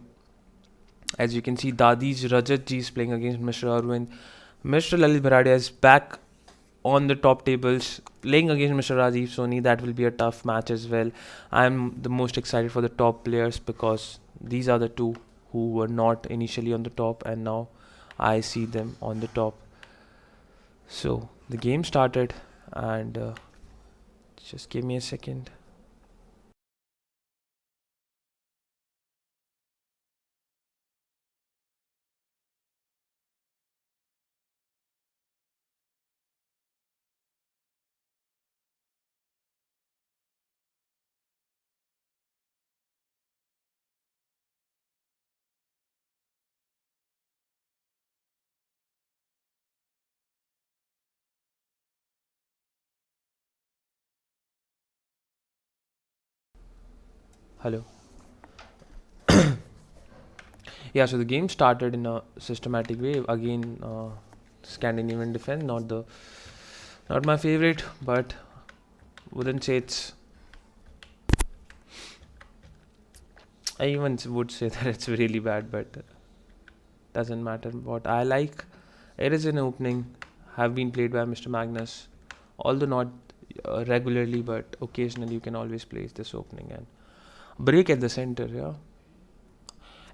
As you can see, Dadi's Rajat Ji is playing against Mr. Arvind. Mr. Lalit Bharadia is back on the top tables, playing against Mr. Rajiv Soni. That will be a tough match as well. I'm the most excited for the top players because these are the two who were not initially on the top, and now I see them on the top. So the game started, and just give me a second. Hello. Yeah, so the game started in a systematic way. Again, Scandinavian defense, not my favorite, but wouldn't say it's. I even would say that it's really bad, but doesn't matter. What I like, it is an opening, have been played by Mr. Magnus, although not regularly, but occasionally you can always place this opening and break at the center. Yeah,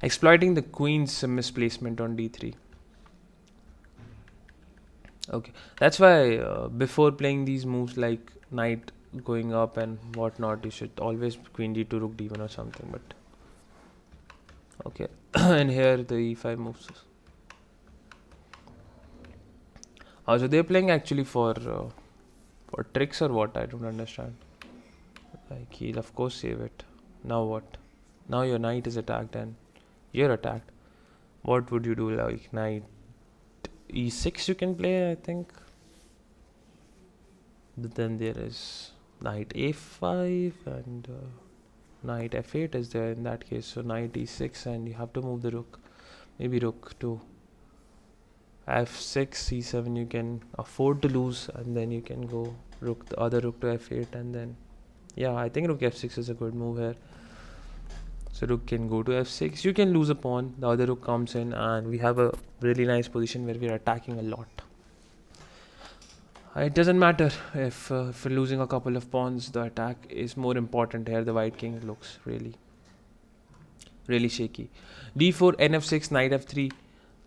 exploiting the queen's misplacement on d3. Okay, that's why before playing these moves like knight going up and whatnot, you should always queen d2 rook d1 or something. But okay, and here the e5 moves. So they're playing actually for tricks or what? I don't understand. Like he'll of course save it. Now what? Now your knight is attacked and you're attacked. What would you do? Like knight e6 you can play, I think. But then there is knight a5 and knight f8 is there in that case. So knight e6 and you have to move the rook. Maybe rook to f6, c7 you can afford to lose, and then you can go rook, the other rook to f8, and then yeah, I think rook f6 is a good move here. So rook can go to f6, you can lose a pawn, the other rook comes in, and we have a really nice position where we are attacking a lot. It doesn't matter if we're losing a couple of pawns, the attack is more important here. The white king looks really shaky. d4, nf6, knight f3,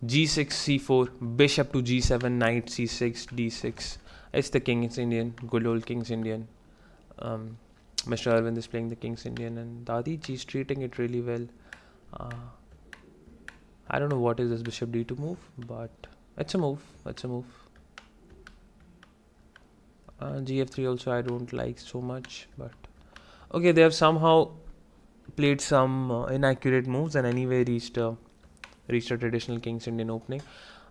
g6, c4, bishop to g7, knight c6, d6. It's the King's Indian, good old King's Indian. Mr. Arvind is playing the King's Indian and Dadi G is treating it really well. I don't know what is this bishop d2 move, but it's a move. Gf3 also I don't like so much, but okay, they have somehow played some inaccurate moves and anyway reached a traditional King's Indian opening.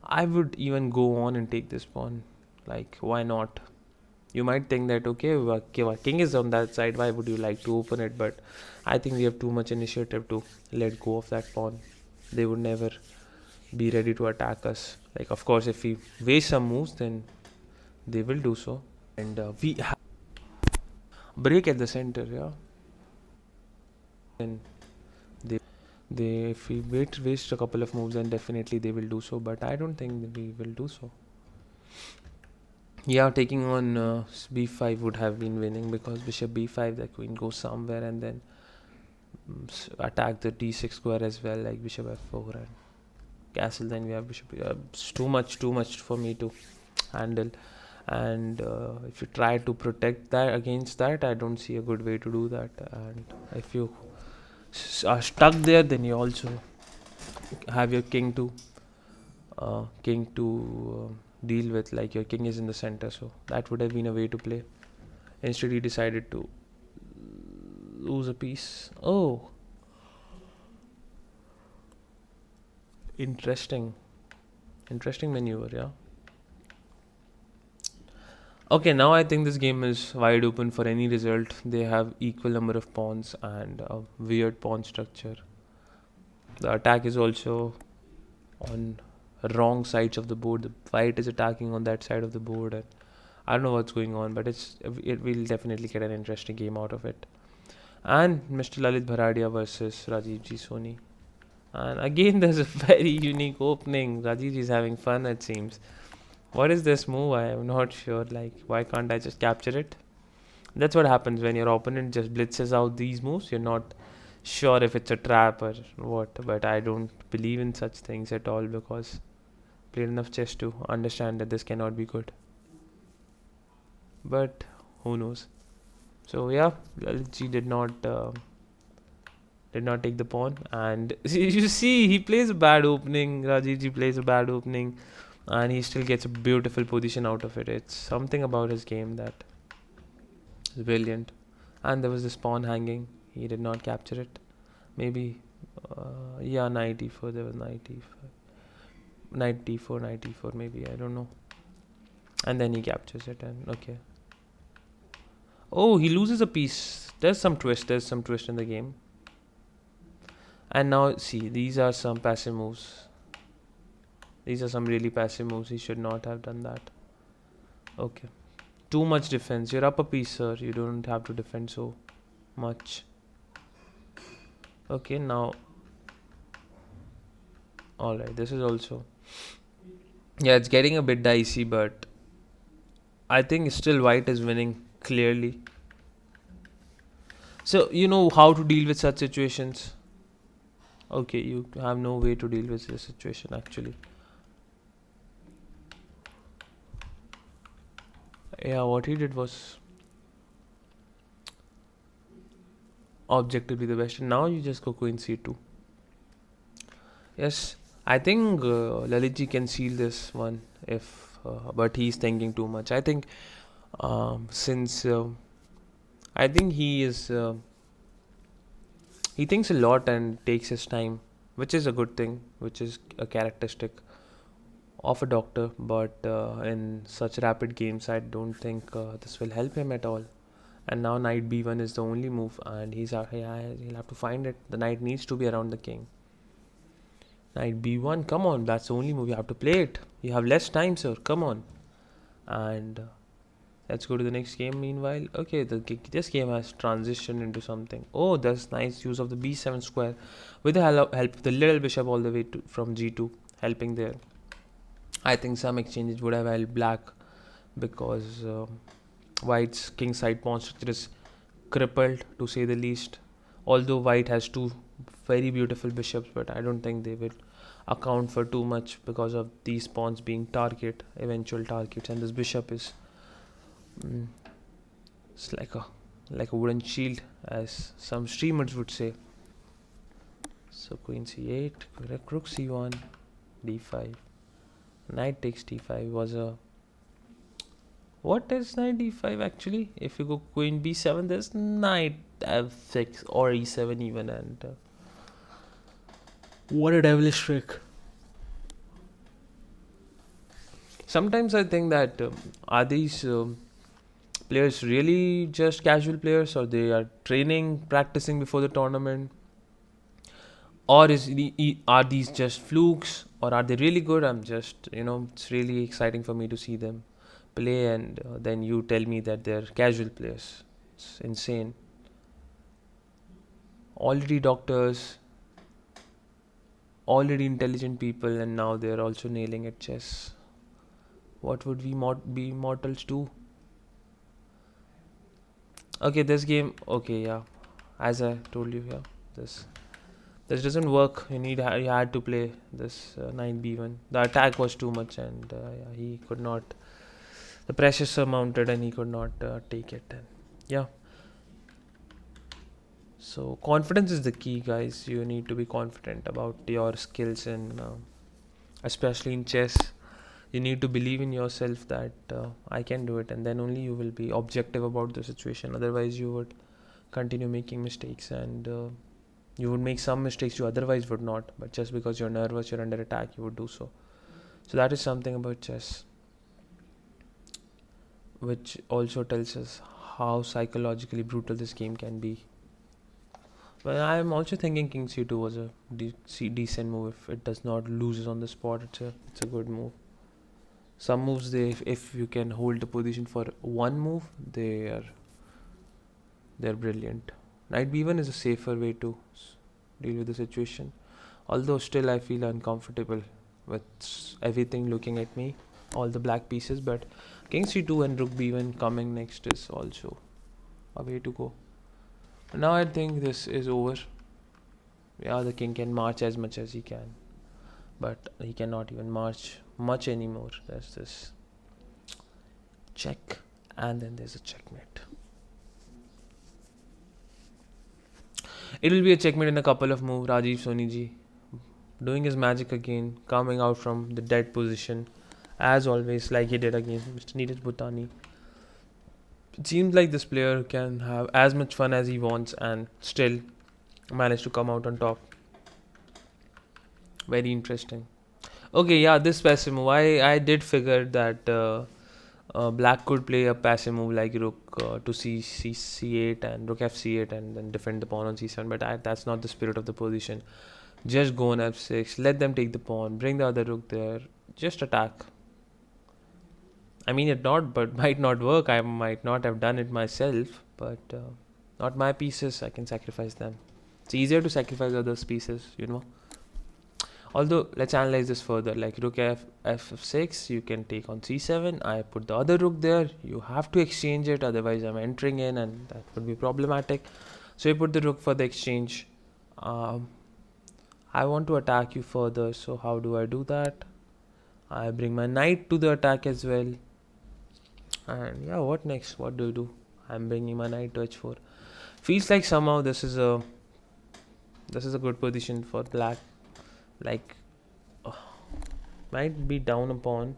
I would even go on and take this pawn. Like, why not? You might think that okay, king is on that side, why would you like to open it? But I think we have too much initiative to let go of that pawn. They would never be ready to attack us. Like, of course, if we waste some moves, then they will do so. And we have break at the center, yeah. And they if we waste a couple of moves, then definitely they will do so. But I don't think that we will do so. Yeah, taking on b5 would have been winning because bishop b5, the queen goes somewhere and then attack the d6 square as well, like bishop f4 and castle. Then we have bishop. It's too much for me to handle. And if you try to protect that against that, I don't see a good way to do that. And if you are stuck there, then you also have your king to deal with, like your king is in the center, so that would have been a way to play. Instead he decided to lose a piece. Oh, Interesting. Interesting maneuver, yeah. Okay, now I think this game is wide open for any result. They have equal number of pawns and a weird pawn structure. The attack is also on wrong sides of the board. The white is attacking on that side of the board, and I don't know what's going on, but it will definitely get an interesting game out of it. And Mr. Lalit Bharadia versus Rajiv Ji Soni. And again, there's a very unique opening. Rajiv Ji is having fun, it seems. What is this move? I am not sure. Like, why can't I just capture it? That's what happens when your opponent just blitzes out these moves. You're not sure if it's a trap or what, but I don't believe in such things at all because played enough chess to understand that this cannot be good. But who knows? So yeah, Lalitji did not take the pawn, and you see he plays a bad opening. Rajivji plays a bad opening, and he still gets a beautiful position out of it. It's something about his game that is brilliant. And there was this pawn hanging. He did not capture it. Maybe, yeah, knight e4. There was knight e5, knight d4, knight e4. Maybe I don't know. And then he captures it, and okay. Oh, he loses a piece. There's some twist. There's some twist in the game. And now see, these are some passive moves. These are some really passive moves. He should not have done that. Okay. Too much defense. You're up a piece, sir. You don't have to defend so much. Okay, now. Alright, this is also. Yeah, it's getting a bit dicey, but I think still white is winning clearly. So, you know how to deal with such situations. Okay, you have no way to deal with this situation actually. Yeah, what he did was objectively the best. And now you just go queen c2. Yes, I think Lalitji can seal this one if, but he's thinking too much. I think since I think he thinks a lot and takes his time, which is a good thing, which is a characteristic of a doctor. But in such rapid games, I don't think this will help him at all. And now knight b1 is the only move, and he'll have to find it. The knight needs to be around the king. Knight b1, come on, that's the only move. You have to play it. You have less time, sir. Come on. And let's go to the next game. Meanwhile, okay, this game has transitioned into something. Oh, there's nice use of the b7 square with the help of the little bishop all the way from g2, helping there. I think some exchanges would have helped black because white's king side pawn structure is crippled to say the least. Although white has two very beautiful bishops, but I don't think they will account for too much because of these pawns being eventual targets, and this bishop is it's like a wooden shield, as some streamers would say. So queen c8, rook c1, d5, knight takes d5 was a. What is knight d5 actually? If you go queen b7, there's knight f6 or e7 even, and what a devilish trick. Sometimes I think that are these players really just casual players, or they are practicing before the tournament, or are these just flukes, or are they really good? I'm just, it's really exciting for me to see them play, and then you tell me that they're casual players. It's insane. Already doctors, already intelligent people, and now they're also nailing at chess. What would we be mortals do? Okay, this game. Okay, yeah. As I told you, yeah, this doesn't work. You had to play this knight b1. The attack was too much, and yeah, he could not. The pressure surmounted, and he could not take it. And yeah. So confidence is the key, guys. You need to be confident about your skills, and especially in chess, you need to believe in yourself that I can do it, and then only you will be objective about the situation. Otherwise, you would continue making mistakes, and You would make some mistakes you otherwise would not, but just because you're nervous, you're under attack, you would do so. So that is something about chess, which also tells us how psychologically brutal this game can be. But I'm also thinking King C2 was a decent move. If it does not lose on the spot, it's a good move. Some moves, if you can hold the position for one move, they're brilliant. Knight B1 is a safer way to deal with the situation. Although still I feel uncomfortable with everything looking at me, all the black pieces. But King C2 and Rook B1 coming next is also a way to go. Now I think this is over. Yeah, the king can march as much as he can, but he cannot even march much anymore. There's this check, and then there's a checkmate. It will be a checkmate in a couple of moves. Rajiv Soniji doing his magic again, coming out from the dead position, as always, like he did against Mr. Neeraj Bhutani. It seems like this player can have as much fun as he wants and still manage to come out on top. Very interesting. Okay, yeah, this passive move. I did figure that black could play a passive move like rook to c8 and rook f8 and then defend the pawn on c7, but that's not the spirit of the position. Just go on f6, let them take the pawn, bring the other rook there, just attack. I mean, it might not work. I might not have done it myself, but not my pieces. I can sacrifice them. It's easier to sacrifice others' pieces, you know. Although, let's analyze this further. Like rook f6, you can take on c7. I put the other rook there. You have to exchange it, otherwise I'm entering in, and that would be problematic. So you put the rook for the exchange. I want to attack you further. So how do I do that? I bring my knight to the attack as well. And yeah, what next? What do you do? I'm bringing my knight to h4. Feels like somehow this is a good position for black. Like, might be down a pawn,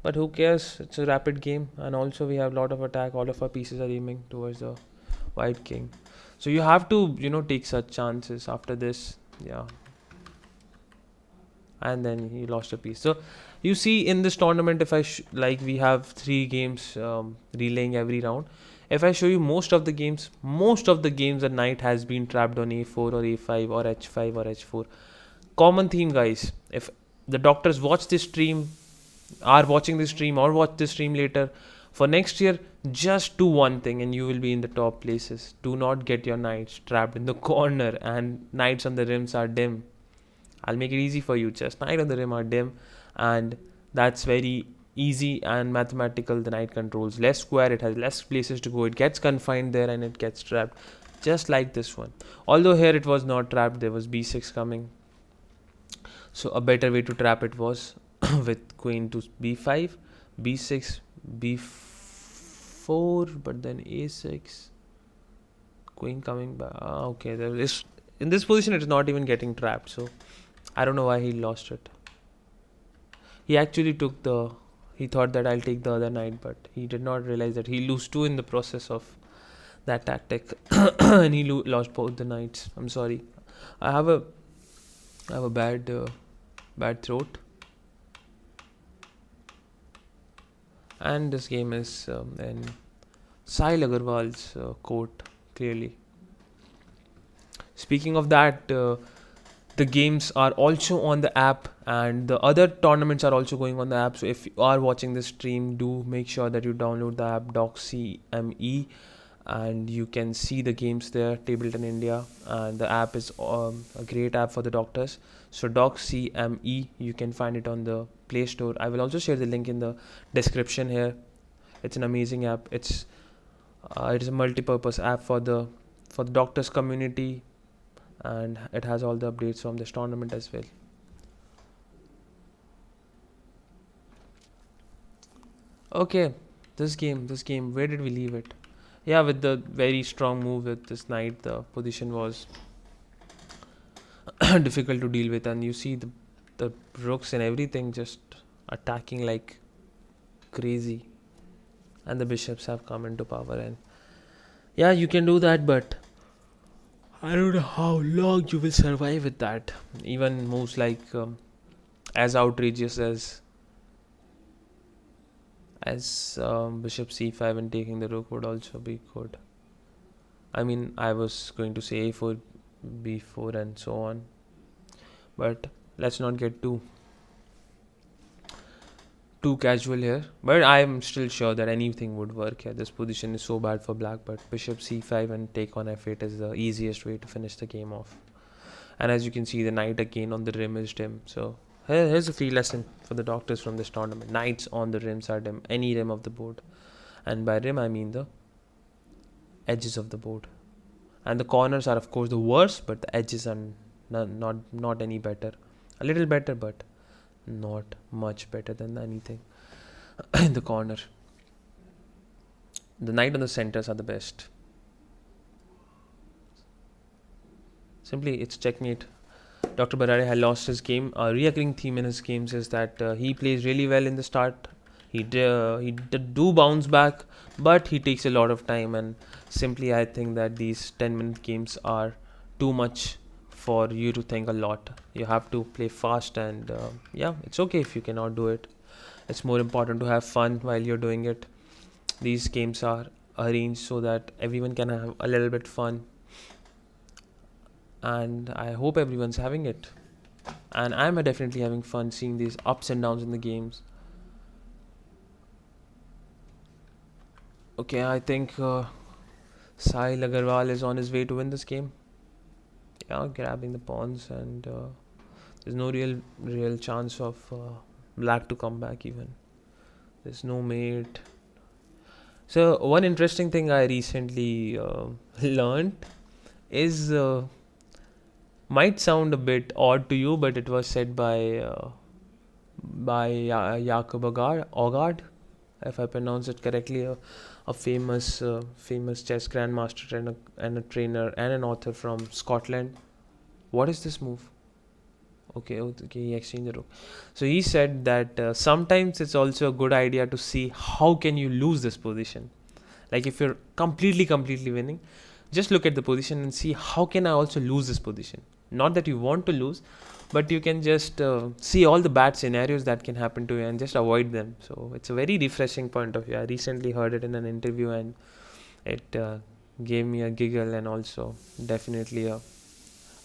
but who cares? It's a rapid game, and also we have a lot of attack. All of our pieces are aiming towards the white king, so you have to take such chances. After this, yeah, and then he lost a piece. So you see in this tournament, if I like, we have 3 games relaying every round. If I show you most of the games, the knight has been trapped on a4 or a5 or h5 or h4. Common theme, guys. If the doctors watch this stream, are watching this stream, or watch this stream later, for next year, just do one thing and you will be in the top places. Do not get your knights trapped in the corner, and knights on the rims are dim. I'll make it easy for you. Just knight on the rim are dim, and that's very easy and mathematical. The knight controls less square, it has less places to go, it gets confined there and it gets trapped, just like this one. Although here it was not trapped, there was b6 coming, so a better way to trap it was with queen to b5, b6, b4, but then a6, queen coming back. Okay, there is, in this position it is not even getting trapped, so I don't know why he lost it. He actually he thought that I'll take the other knight, but he did not realize that he lose 2 in the process of that tactic and he lost both the knights. I'm sorry. I have a bad throat, and this game is in Sahil Agarwal's court, clearly. Speaking of that, the games are also on the app, and the other tournaments are also going on the app. So if you are watching this stream, do make sure that you download the app DocCME, and you can see the games there, Tabilton India, and the app is a great app for the doctors. So DocCME, you can find it on the Play Store. I will also share the link in the description here. It's an amazing app. It is a multi-purpose app for the doctors community, and it has all the updates from this tournament as well. Okay, this game, where did we leave it? Yeah, with the very strong move with this knight, the position was difficult to deal with, and you see the rooks and everything just attacking like crazy, and the bishops have come into power, and yeah, you can do that, but I don't know how long you will survive with that. Even moves like as outrageous as bishop c5 and taking the rook would also be good. I mean, I was going to say a4, b4 and so on, but let's not get too casual here. But I'm still sure that anything would work here. This position is so bad for black, but bishop c5 and take on f8 is the easiest way to finish the game off. And as you can see, the knight again on the rim is dim. So here's a free lesson for the doctors from this tournament. Knights on the rims are dim, any rim of the board. And by rim, I mean the edges of the board. And the corners are, of course, the worst, but the edges are not any better. A little better, but not much better than anything in the corner. The knight on the centers are the best. Simply, it's checkmate. Dr. Barare had lost his game. A recurring theme in his games is that he plays really well in the start. He do bounce back, but he takes a lot of time. And simply, I think that these 10-minute games are too much for you to think a lot. You have to play fast, and yeah, it's okay if you cannot do it. It's more important to have fun while you're doing it. These games are arranged so that everyone can have a little bit fun, and I hope everyone's having it. And I'm definitely having fun seeing these ups and downs in the games. Okay, I think Sahil Agarwal is on his way to win this game. Yeah, grabbing the pawns, and there's no real chance of black to come back even. There's no mate. So one interesting thing I recently learned is might sound a bit odd to you, but it was said by Jakob Ogard, if I pronounce it correctly, a famous chess grandmaster and a trainer and an author from Scotland. What is this move? Okay, he exchanged the rook. So he said that sometimes it's also a good idea to see how can you lose this position. Like if you're completely winning, just look at the position and see how can I also lose this position. Not that you want to lose, but you can just see all the bad scenarios that can happen to you and just avoid them. So it's a very refreshing point of view. I recently heard it in an interview, and it gave me a giggle, and also definitely a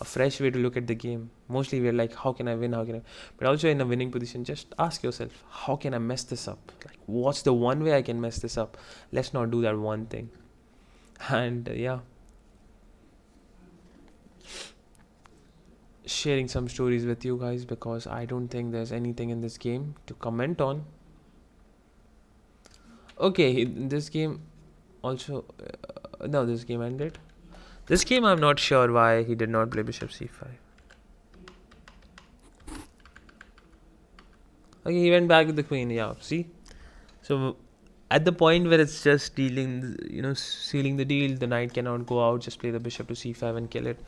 fresh way to look at the game. Mostly we're like, how can I win? How can I? But also in a winning position, just ask yourself, how can I mess this up? Like, what's the one way I can mess this up? Let's not do that one thing. And yeah, sharing some stories with you guys, because I don't think there's anything in this game to comment on. Okay, this game also no, this game ended. This game, I'm not sure why he did not play bishop c5. Okay, he went back with the queen. Yeah, see. So at the point where it's just sealing the deal, the knight cannot go out. Just play the bishop to c5 and kill it.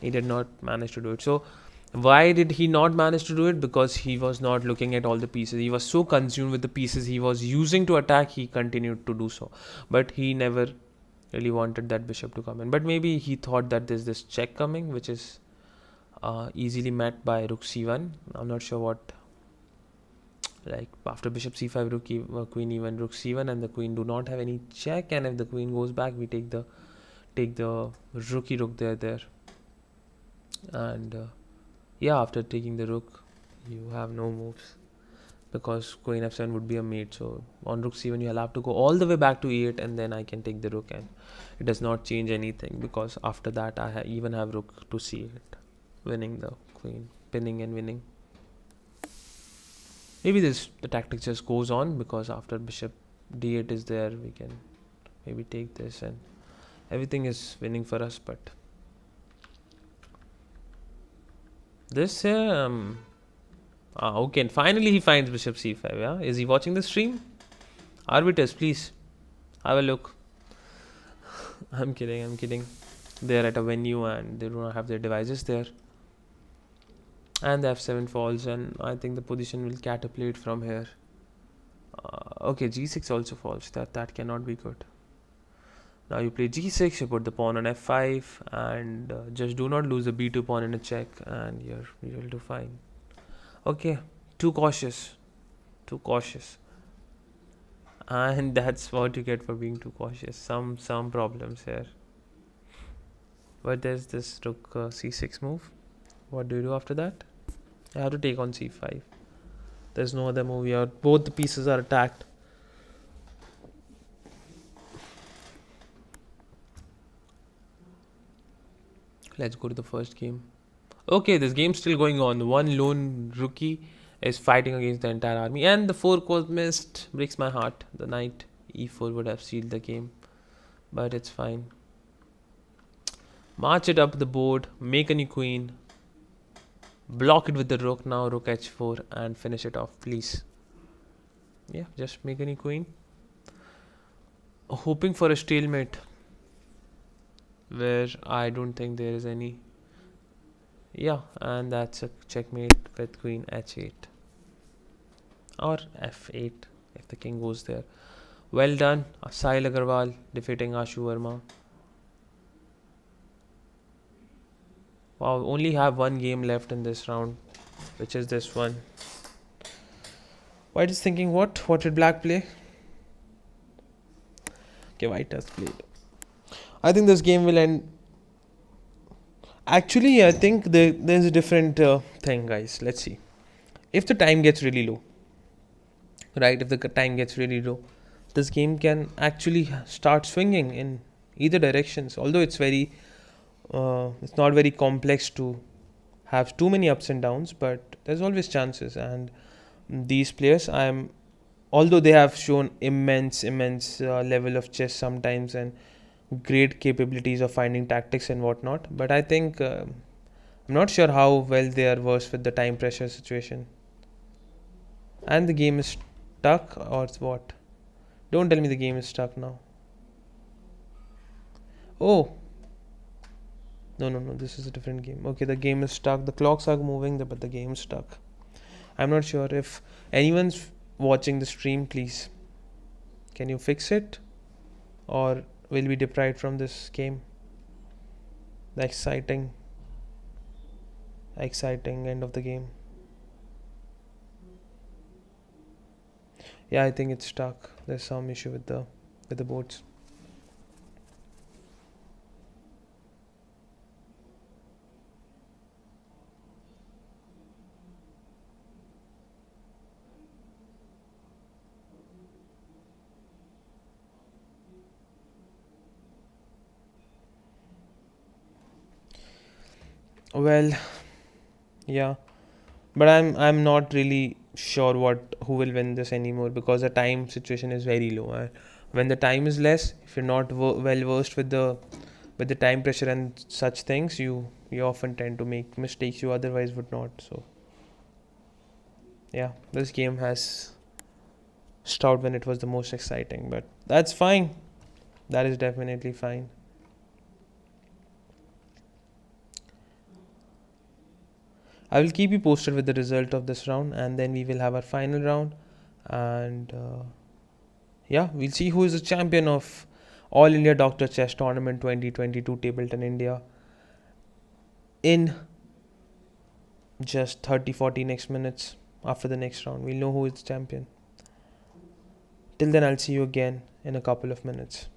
He did not manage to do it. So why did he not manage to do it? Because he was not looking at all the pieces. He was so consumed with the pieces he was using to attack. He continued to do so, but he never really wanted that bishop to come in. But maybe he thought that there's this check coming, which is easily met by rook c1. I'm not sure what. Like after bishop c5, rook queen e1, rook c1, and the queen do not have any check. And if the queen goes back, we take the rookie rook there, and yeah, after taking the rook, you have no moves, because queen f7 would be a mate. So on rook c1, you'll have to go all the way back to e8, and then I can take the rook, and it does not change anything, because after that I even have rook to c8, winning the queen, pinning and winning. Maybe the tactic just goes on, because after bishop d8 is there, we can maybe take this, and everything is winning for us. But this here, okay, and finally he finds bishop c5. Yeah, is he watching the stream? Arbiters, please have a look. I'm kidding. They're at a venue and they do not have their devices there. And the f7 falls, and I think the position will catapult from here. Okay, g6 also falls. That cannot be good. Now you play g6, you put the pawn on f5, and just do not lose the b2 pawn in a check, and you'll do fine. Okay, too cautious, too cautious, and that's what you get for being too cautious. Some problems here. But there's this rook c6 move. What do you do after that? I have to take on c5. There's no other move here. Both the pieces are attacked. Let's go to the first game. Okay, this game's still going on. One lone rookie is fighting against the entire army, and the fork was missed. Breaks my heart. The knight e4 would have sealed the game, but it's fine. March it up the board, make a new queen, block it with the rook. Now rook h4 and finish it off, please. Yeah, just make a new queen. Hoping for a stalemate where I don't think there is any. Yeah, and that's a checkmate with queen h8 or f8 if the king goes there. Well done, Sahil Agarwal defeating Ashu Verma. Wow, only have one game left in this round, which is this one. White is thinking what? What did black play? Okay, white has played. I think this game will end. Actually, I think there's a different thing, guys. Let's see. If the time gets really low, right? If the time gets really low, this game can actually start swinging in either directions. Although it's not very complex to have too many ups and downs, but there's always chances. And these players, although they have shown immense level of chess sometimes and great capabilities of finding tactics and whatnot, but I think I'm not sure how well they are versed with the time pressure situation. And the game is stuck, or it's what? Don't tell me the game is stuck now. Oh, no, this is a different game. Okay, the game is stuck. The clocks are moving, but the game is stuck. I'm not sure if anyone's watching the stream. Please, can you fix it, or will be deprived from this game? The exciting end of the game. Yeah, I think it's stuck. There's some issue with the boards. Well, yeah, but I'm not really sure who will win this anymore, because the time situation is very low. When the time is less, if you're not well versed with the time pressure and such things, you often tend to make mistakes you otherwise would not. So yeah, this game has stopped when it was the most exciting, but that's fine. That is definitely fine. I will keep you posted with the result of this round, and then we will have our final round, and yeah, we'll see who is the champion of All India Doctor Chess Tournament 2022 Tabilton India in just 30-40 next minutes. After the next round, we'll know who is the champion. Till then, I'll see you again in a couple of minutes.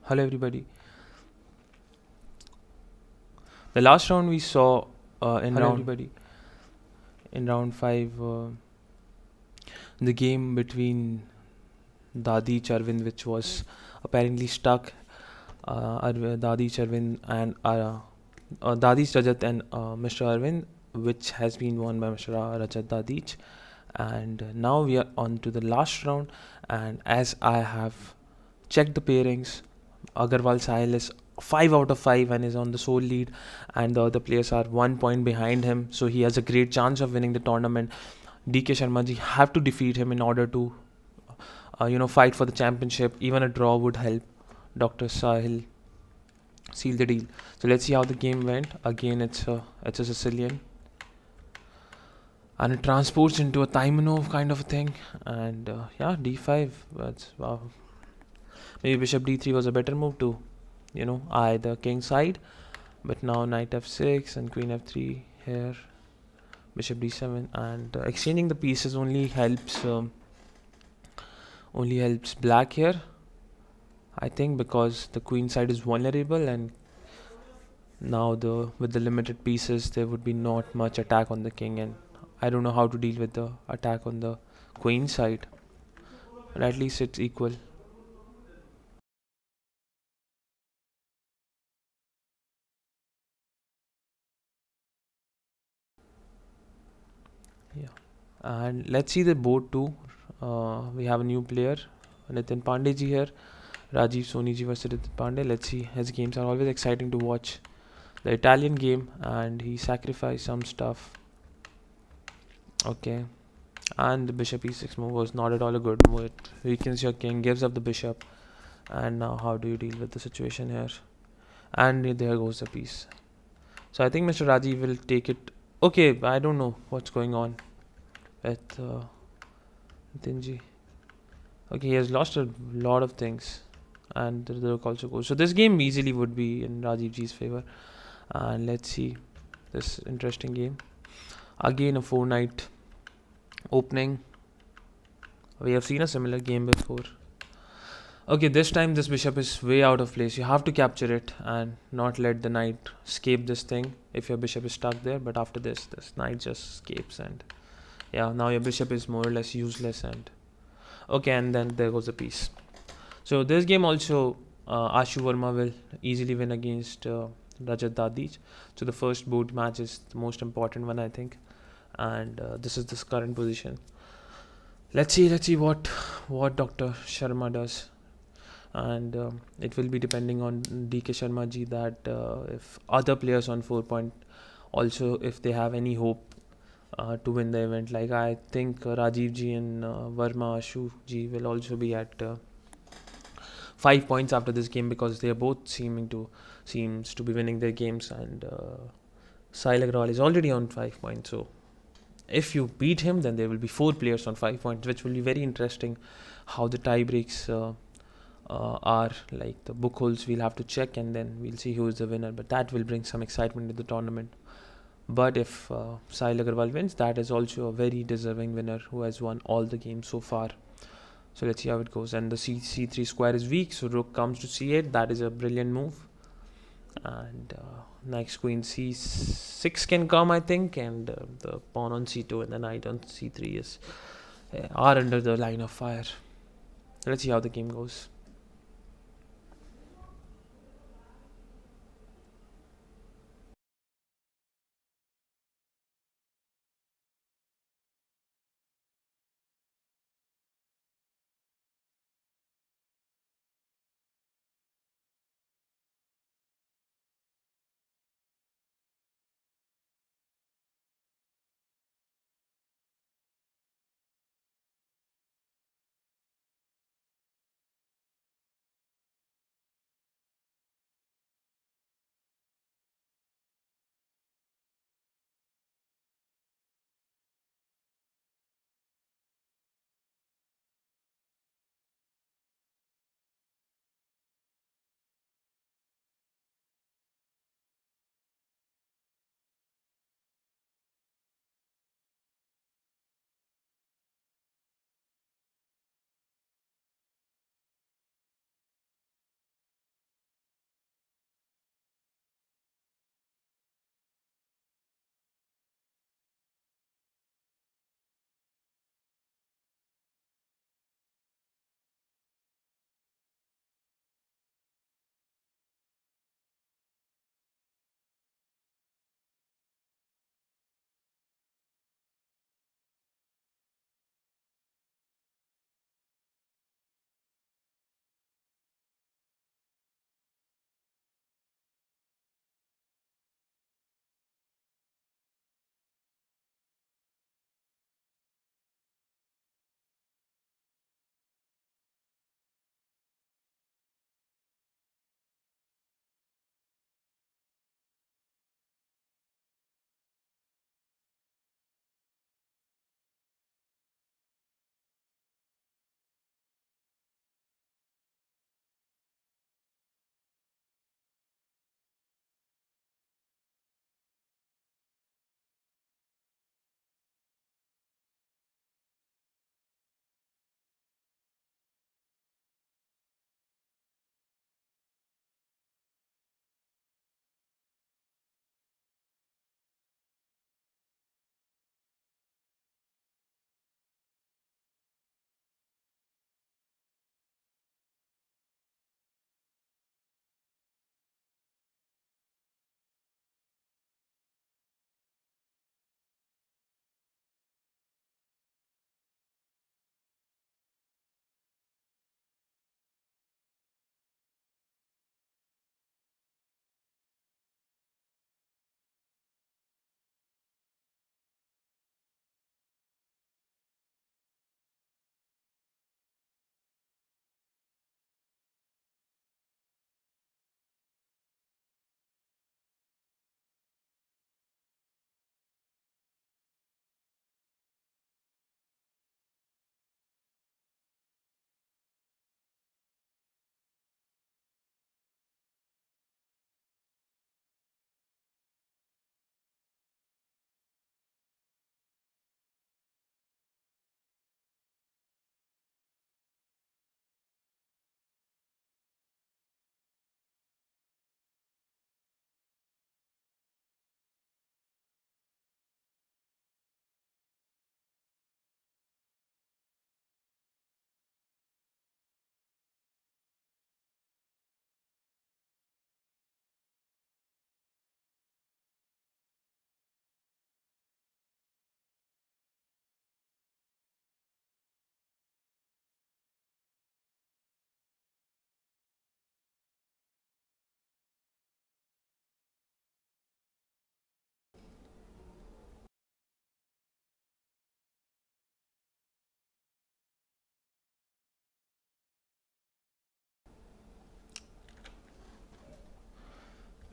Hello, everybody. The last round we saw in Hello round everybody. in round five, the game between Dadi Charvin, which was apparently stuck. Dadi Charvin and Dadi Rajat and Mr. Arvind, which has been won by Mr. Rajat Dadich. And now we are on to the last round. And as I have checked the pairings, Agarwal Sahil is 5 out of 5 and is on the sole lead, and the other players are 1 point behind him. So he has a great chance of winning the tournament. DK Sharma ji have to defeat him in order to, fight for the championship. Even a draw would help Dr. Sahil seal the deal. So let's see how the game went. Again, it's a Sicilian, and it transports into a Taimanov kind of a thing. And yeah, D5. That's wow. Maybe Bishop D3 was a better move to, eye the king side. But now Knight F6 and Queen F3 here. Bishop D7, and exchanging the pieces only helps black here. I think because the queen side is vulnerable, and now the with the limited pieces there would be not much attack on the king, and I don't know how to deal with the attack on the queen side, but at least it's equal. Yeah, and let's see the board too. We have a new player, Nitin Pandey ji here. Rajiv Soni ji versus Nitin Pandey. Let's see, his games are always exciting to watch. The Italian game, and he sacrificed some stuff. Okay, and the bishop e6 move was not at all a good move. It weakens your king, gives up the bishop, and now how do you deal with the situation here? And there goes the piece. So I think Mr. Rajiv will take it. Okay, I don't know what's going on with Tinji. Okay, he has lost a lot of things, and the rook also goes. So this game easily would be in Rajiv Ji's favor. And let's see this interesting game. Again, a 4 knight opening. We have seen a similar game before. Okay, this time this bishop is way out of place. You have to capture it and not let the knight escape this thing if your bishop is stuck there. But after this knight just escapes, and yeah, now your bishop is more or less useless. And okay, and then there goes the piece. So this game also, Ashu Verma will easily win against Rajat Dadij. So the first board match is the most important one, I think, and this is this current position. Let's see what Dr. Sharma does, and it will be depending on DK Sharma ji that if other players on 4 point also if they have any hope to win the event. Like I think Rajiv ji and Verma Ashu ji will also be at 5 points after this game because they are both seems to be winning their games, and Sahil Agrawal is already on 5 points. So if you beat him, then there will be 4 players on 5 points, which will be very interesting. How the tie breaks are like the book holes, we'll have to check, and then we'll see who is the winner. But that will bring some excitement to the tournament. But if Sahil Agarwal wins, that is also a very deserving winner who has won all the games so far. So let's see how it goes. And the c3 square is weak, so rook comes to c8. That is a brilliant move. And next queen c6 can come, I think, and the pawn on c2 and the knight on c3 are under the line of fire. Let's see how the game goes.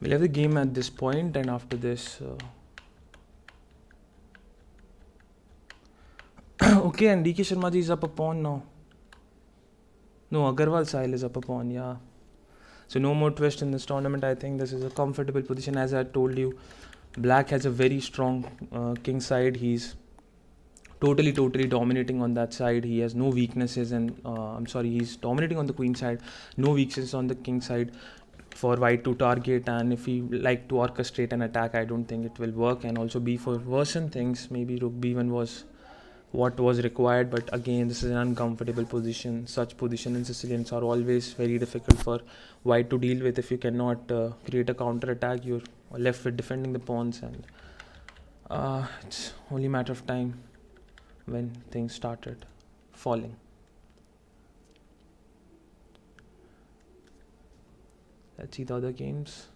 We'll have the game at this point, and after this. Okay, and DK Sharma ji is up a pawn now. No, Agarwal Sahil is up a pawn, yeah. So no more twist in this tournament. I think this is a comfortable position. As I told you, Black has a very strong king side. He's totally dominating on that side. He has no weaknesses, and I'm sorry, he's dominating on the queen side. No weaknesses on the king side for white to target. And if he like to orchestrate an attack, I don't think it will work. And also b4 worsen things. Maybe rook b1 was what was required, but again this is an uncomfortable position. Such position in Sicilians are always very difficult for white to deal with. If you cannot create a counter attack, you're left with defending the pawns, and it's only a matter of time when things started falling. Let's see the other games.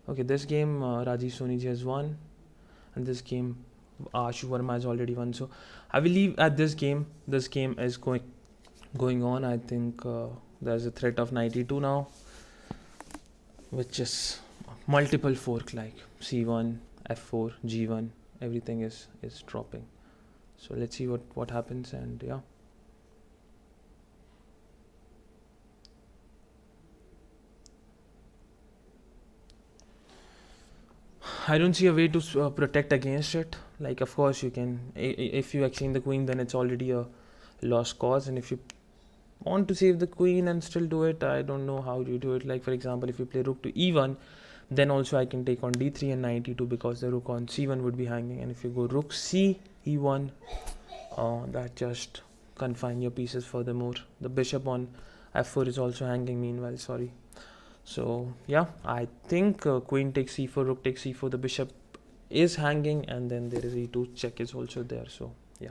Okay, this game Rajiv Soniji has won, and this game Ashu Verma has already won. So I believe at this game is going on. I think there's a threat of 92 now, which is multiple fork like c1, f4, g1. Everything is dropping. So let's see what happens. And yeah, I don't see a way to protect against it. Like, of course you can, if you exchange the queen, then it's already a lost cause. And if you want to save the queen and still do it, I don't know how you do it. Like, for example, if you play rook to e1, then also I can take on d3 and 92, because the rook on c1 would be hanging. And if you go rook c e1, that just confine your pieces furthermore. The bishop on f4 is also hanging meanwhile, sorry. So yeah, I think queen takes c4, rook takes c4, the bishop is hanging, and then there is e2 check is also there. So yeah.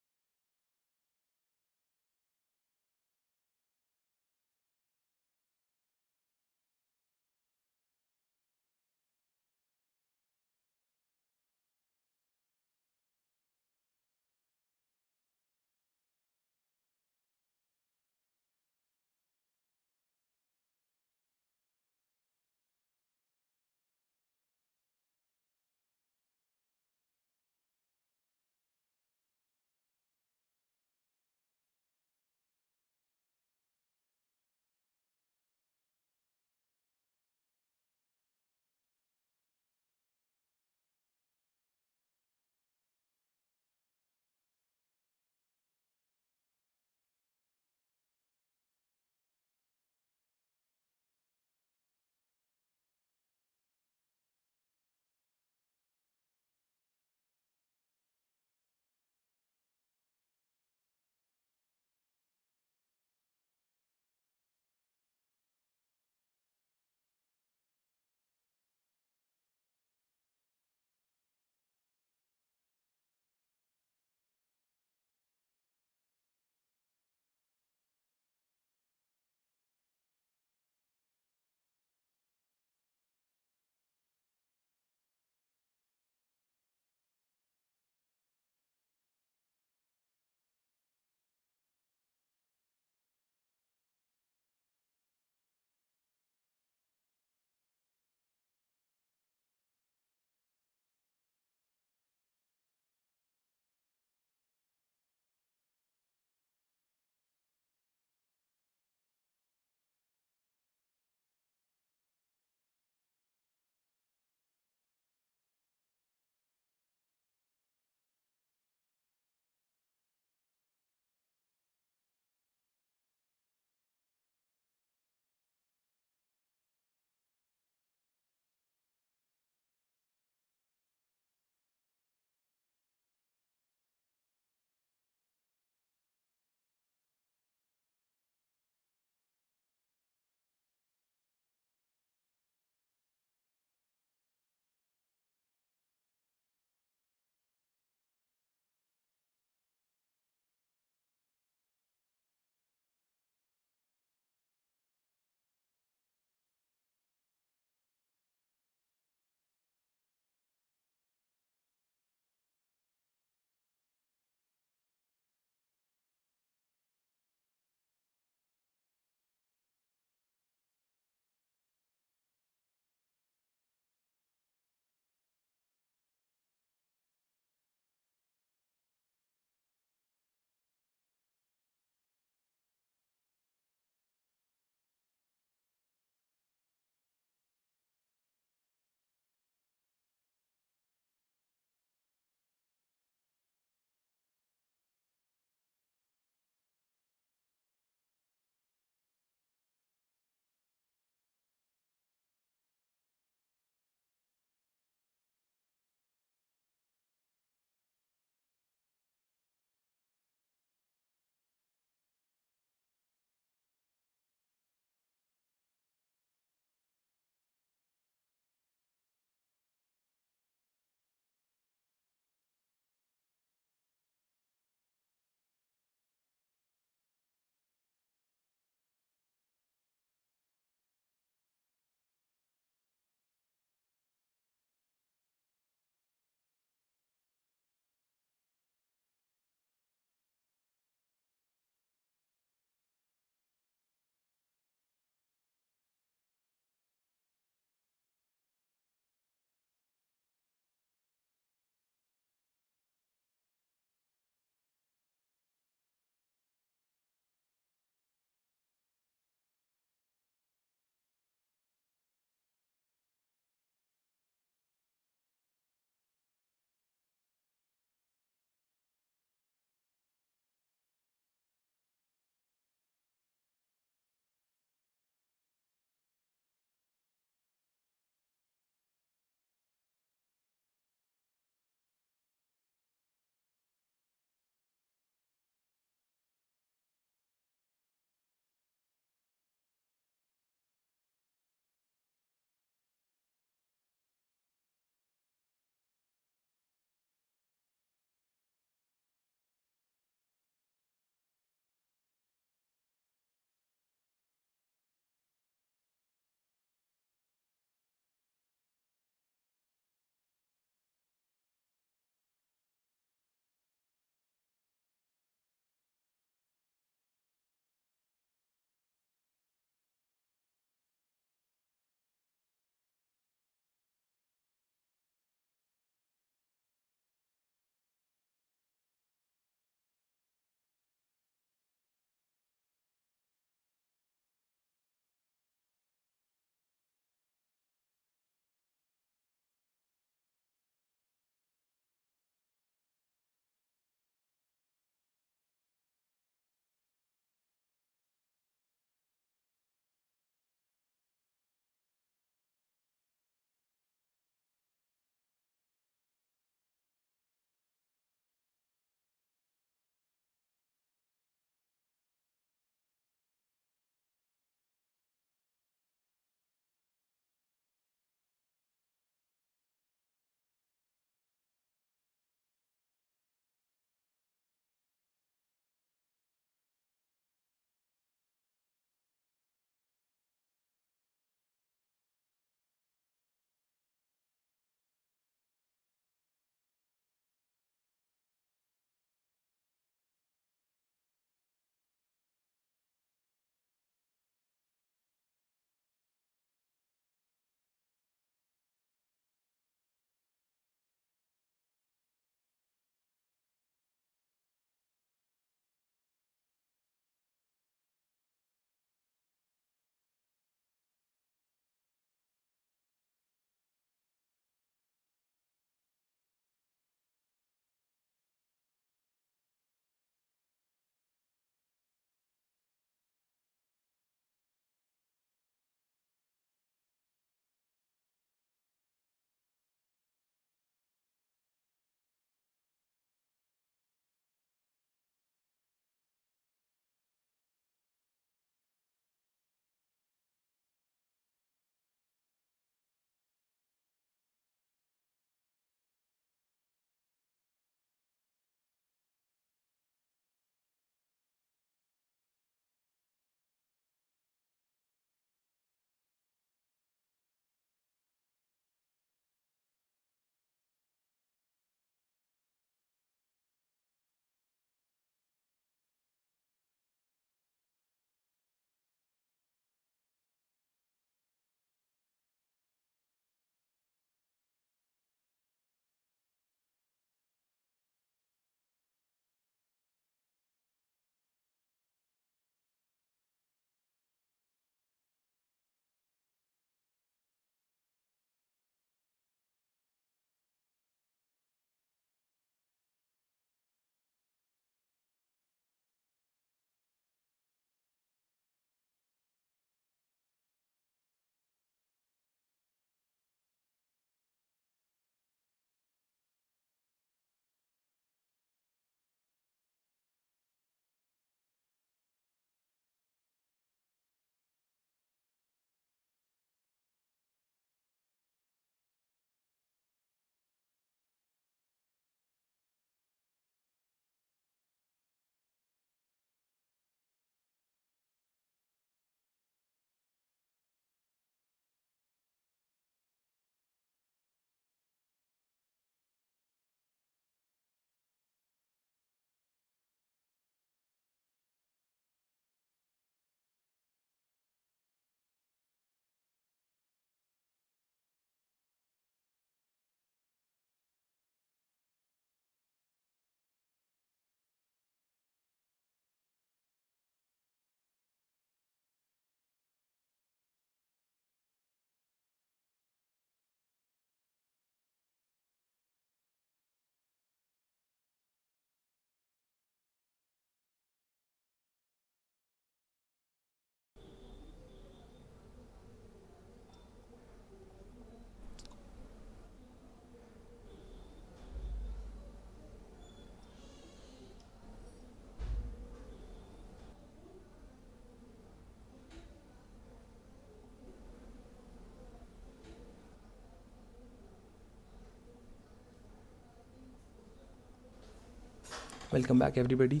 Welcome back, everybody.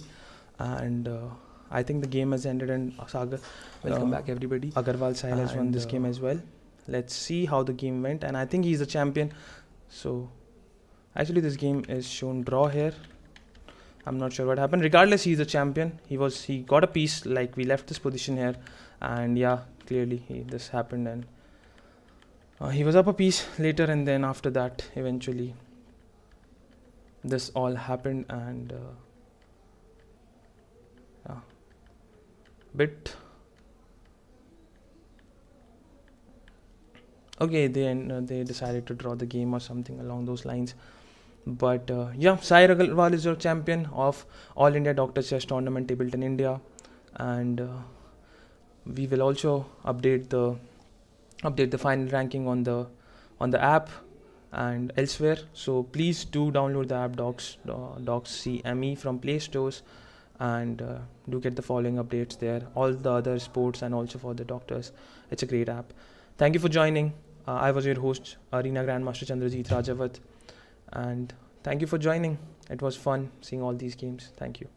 And I think the game has ended, and Sagar, welcome back, everybody. Agarwal Sahil has won this game as well. Let's see how the game went, and I think he's a champion. So, actually, this game is shown draw here. I'm not sure what happened. Regardless, he's a champion. He got a piece. Like, we left this position here, and yeah, clearly this happened, and he was up a piece later, and then after that, eventually, this all happened, and bit okay. They decided to draw the game or something along those lines. But yeah, Sai Agarwal is your champion of All India Doctor Chess Tournament, Tabilton, India, and we will also update the final ranking on the app and elsewhere. So please do download the app DocsCME from Play Stores, and do get the following updates there. All the other sports and also for the doctors. It's a great app. Thank you for joining. I was your host, Arena Grandmaster Chandrajit Rajavat. And thank you for joining. It was fun seeing all these games. Thank you.